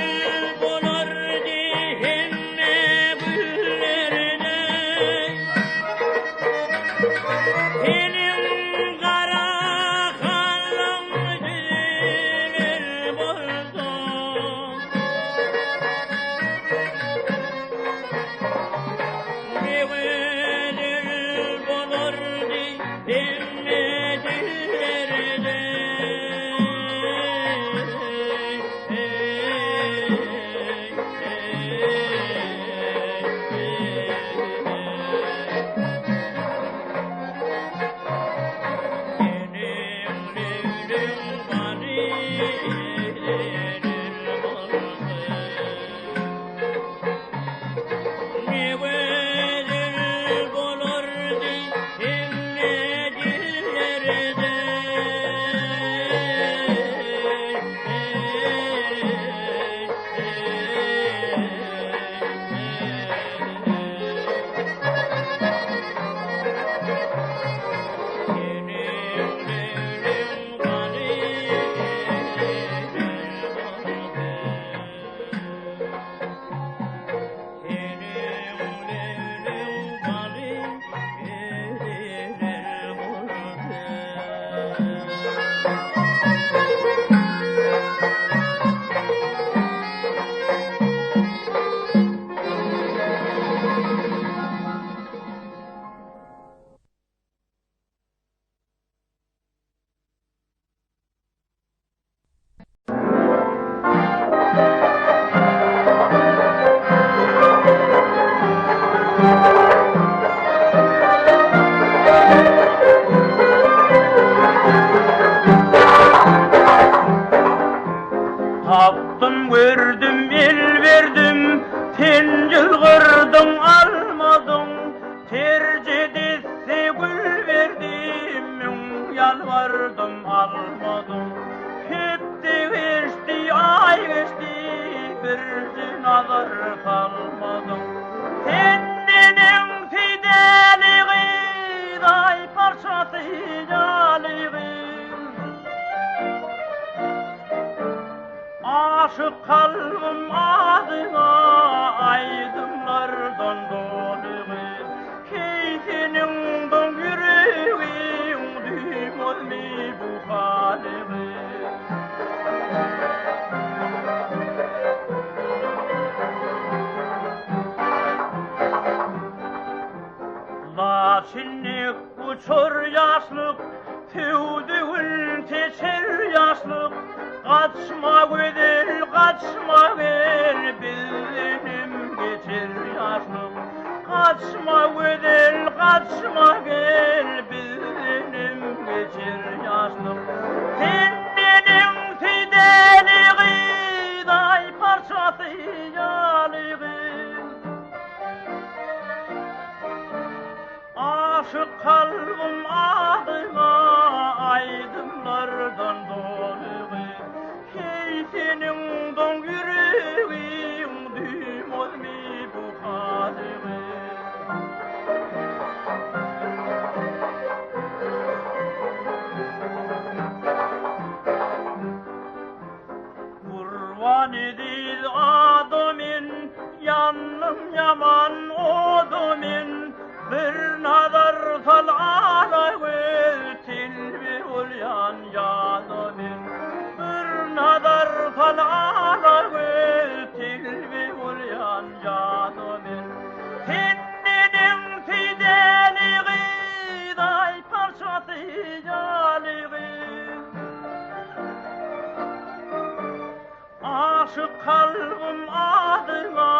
bular dihenne güllerine. Senin kara kalın güzel buldum. Ne verir bular dihenne dillerine. Benim leylim bari eğlenir oldu. Ne verir bulurdu dinleyicilerde. Benim leylim bari eğlenir oldu. Benim leylim bari eğlenir oldu. Taptım gördüm el verdim, tencil kırdım almadım. Tercih etse gül verdim, yalvardım almadım. Gitti geçti ay geçti, bir nazar kalmadım. Kendinin fideliği, day parçası caliği. Aşık kalbim adına aydınlardan doluğu. Keyfinin don yüreğim düğüm olmi bu haliği. Laçinlik uçur yaşlık, tüydüğün teçer yaşlık. Kaçma gel benim geçer yaşlık. Kaçma gel benim geçer yaşlık. Senin fideliği, day parçası yaliği. Aşık kalbim adına aydınlardan doluğu. Keyfinin don yüreğim düğüm olmi bu haliği. Kurban güzel adamın, yanım yaman odumun, bir nazar sal alayı tilbi ulyan yadumun, bir nazar sal alayı tilbi ulyan yadumun. Tinnidim fideliği day parçası yaliği, aşık kalbim adıma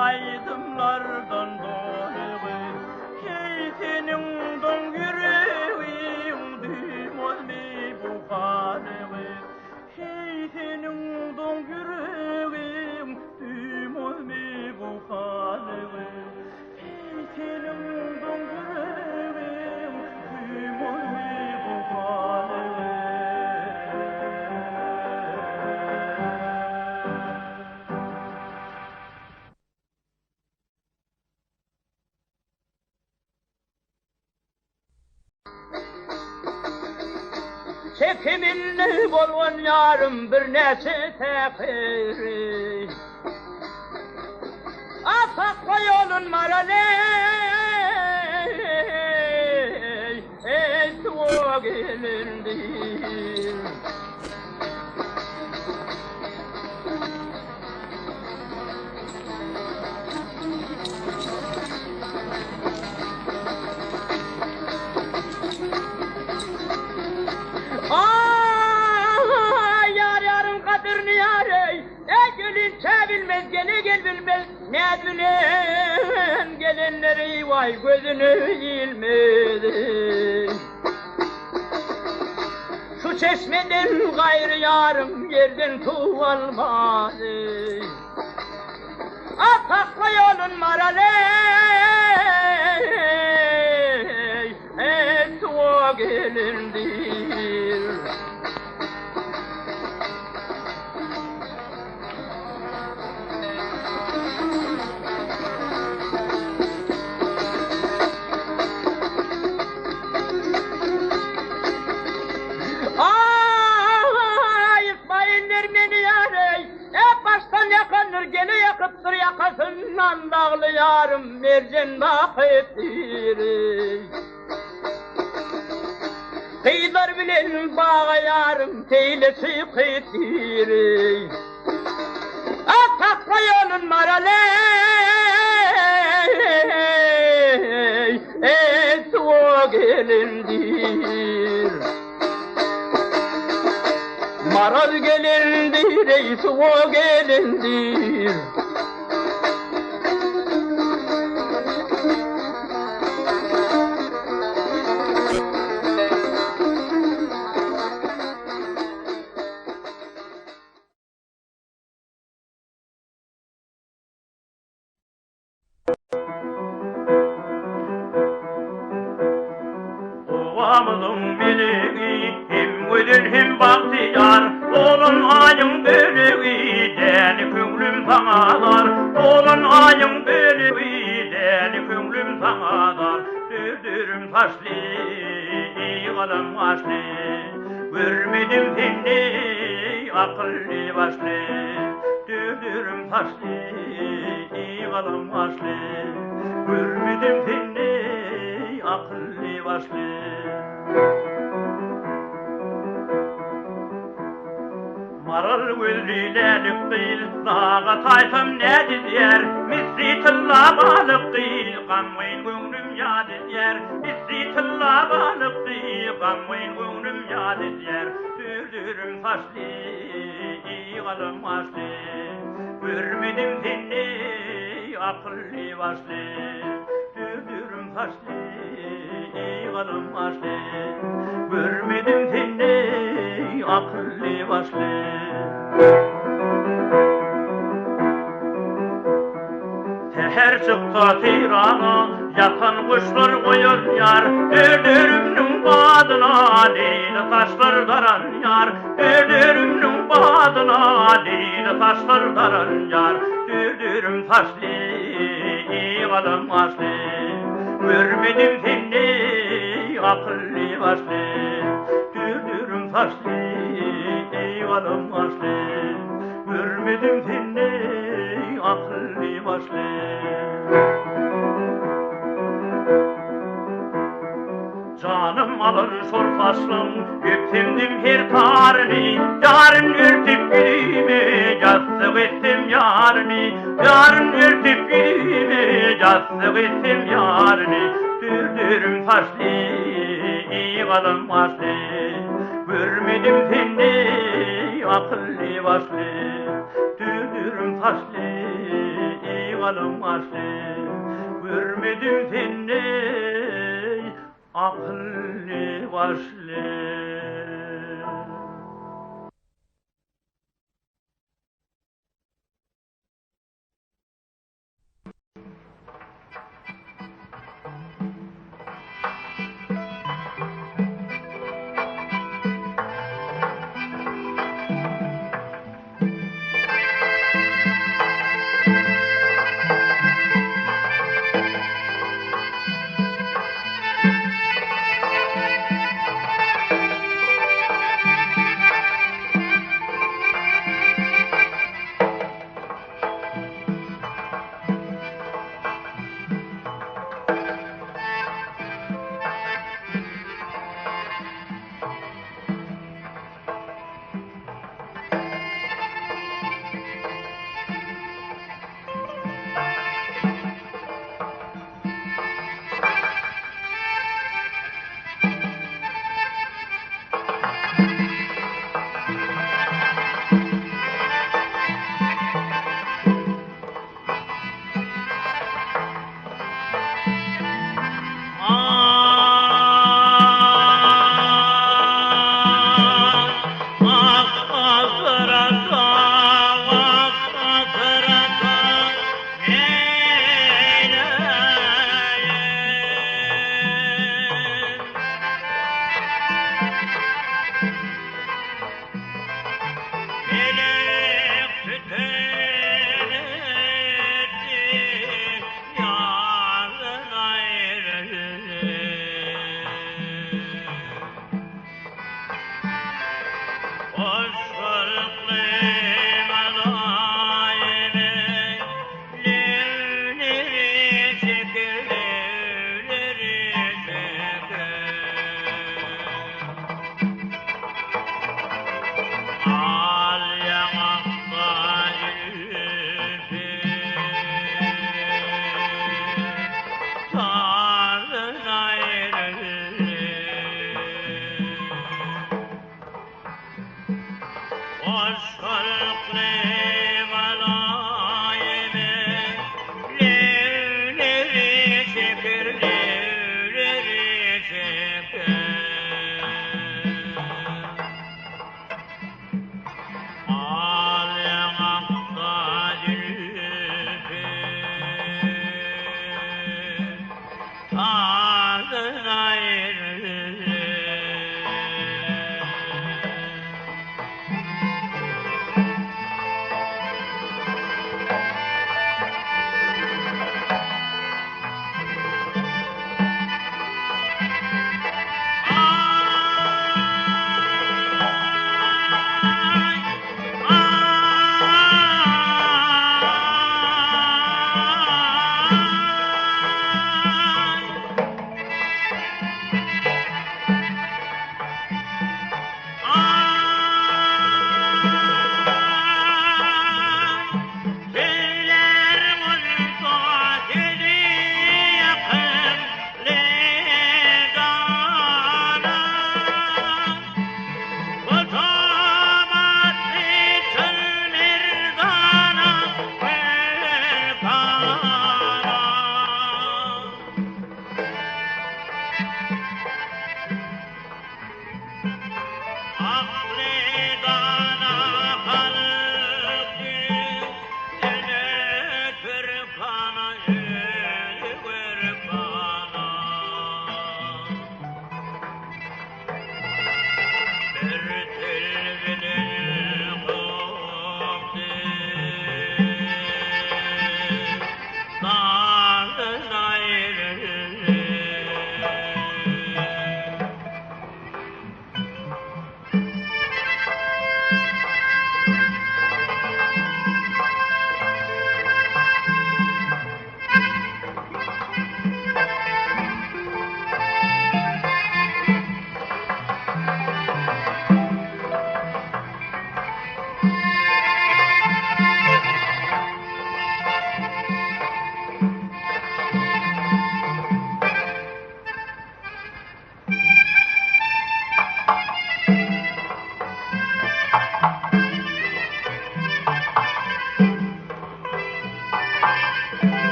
aydımlardan doluğu, keyfinin don yüreğim duymaz mi bu halığı, keyfinin don yüreğim duymaz mi bu halığı, keyfinin don yüreğim duymaz mi bu halığı. Çekiminli bolğan yarım bir nesi tekiri, Atakla yolun maraley, o gelindir. Yar yarım kadırını yarey, gelin çevilmez, gel bilmez, ne bilen gelinleri vay gözünü ilmedi. Şu çeşmeden gayrı yarım yerden tuvalmadı. Atakla yolun maraley, o gelindir. Gene yakıptır yakasından dağlı yarım mercan bakıptır. Kıyılar bilen bağa yarım teylesi kıptır. Atakla yolun maraley, o gelindir. Maral gelindir, o gelindir. Ovamızın biliği, hem güzel hem bahtiyar, olun ayın bölüğü, deli könlüm sana dar. Olun ayın bölüğü, deli könlüm sana dar. Dürdürüm taşlı, kalım açlı, görmedim seni akıllı başlı. Dürdürüm taşlı, kalım açlı, görmedim seni akıllı başlı. Maral gözlülelik değil, dağa taysam ne dizer, misli tılla balık değil, kanmayın gönlüm yad eder. Misli tılla balık değil, kanmayın gönlüm yad eder. Dürdürüm taşlı, kalım açlı, görmedim seni akıllı başlı. Dürdürüm taşlı, kalım açlı, görmedim seni akıllı başlı. Seher çıktı tirana, yatan kuşlar koyur yar. Dürdürümün badına değil taşlar daran yar. Dürdürümün badına değil taşlar daran yar. Dürdürüm taşlı, kalım açlı, görmedim seni akıllı başlı. Dürdürüm taşlı, kalım açlı, görmedim seni başlı. Canım alır sor faslım, öptümdüm her tarını, yarın örtüp gülümü, yastık ettim yarını, yarın örtüp gülümü, yastık ettim yarını, dürdürüm taşlı, iyi kalın başlı, görmedim seni, akıllı başlı, dürdürüm taşlı, iyi kalın başlı, görmedim seni, akıllı başlı.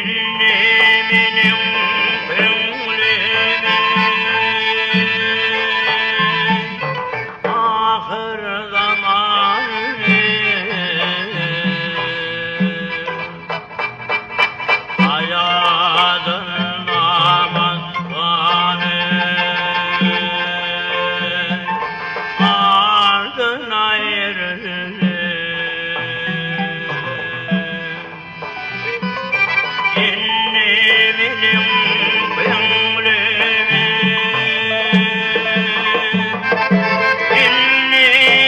benim köngülüme ahır zamanı hayatın namazvanı ardın ayrılır benim köngülüme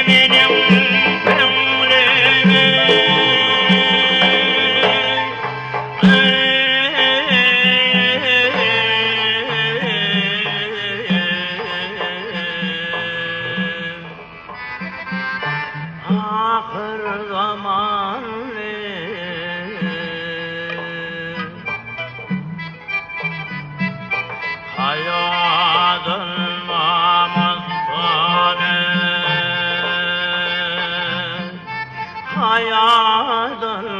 benim köngülüme ahır zamanı hayatın namazvanı hayatın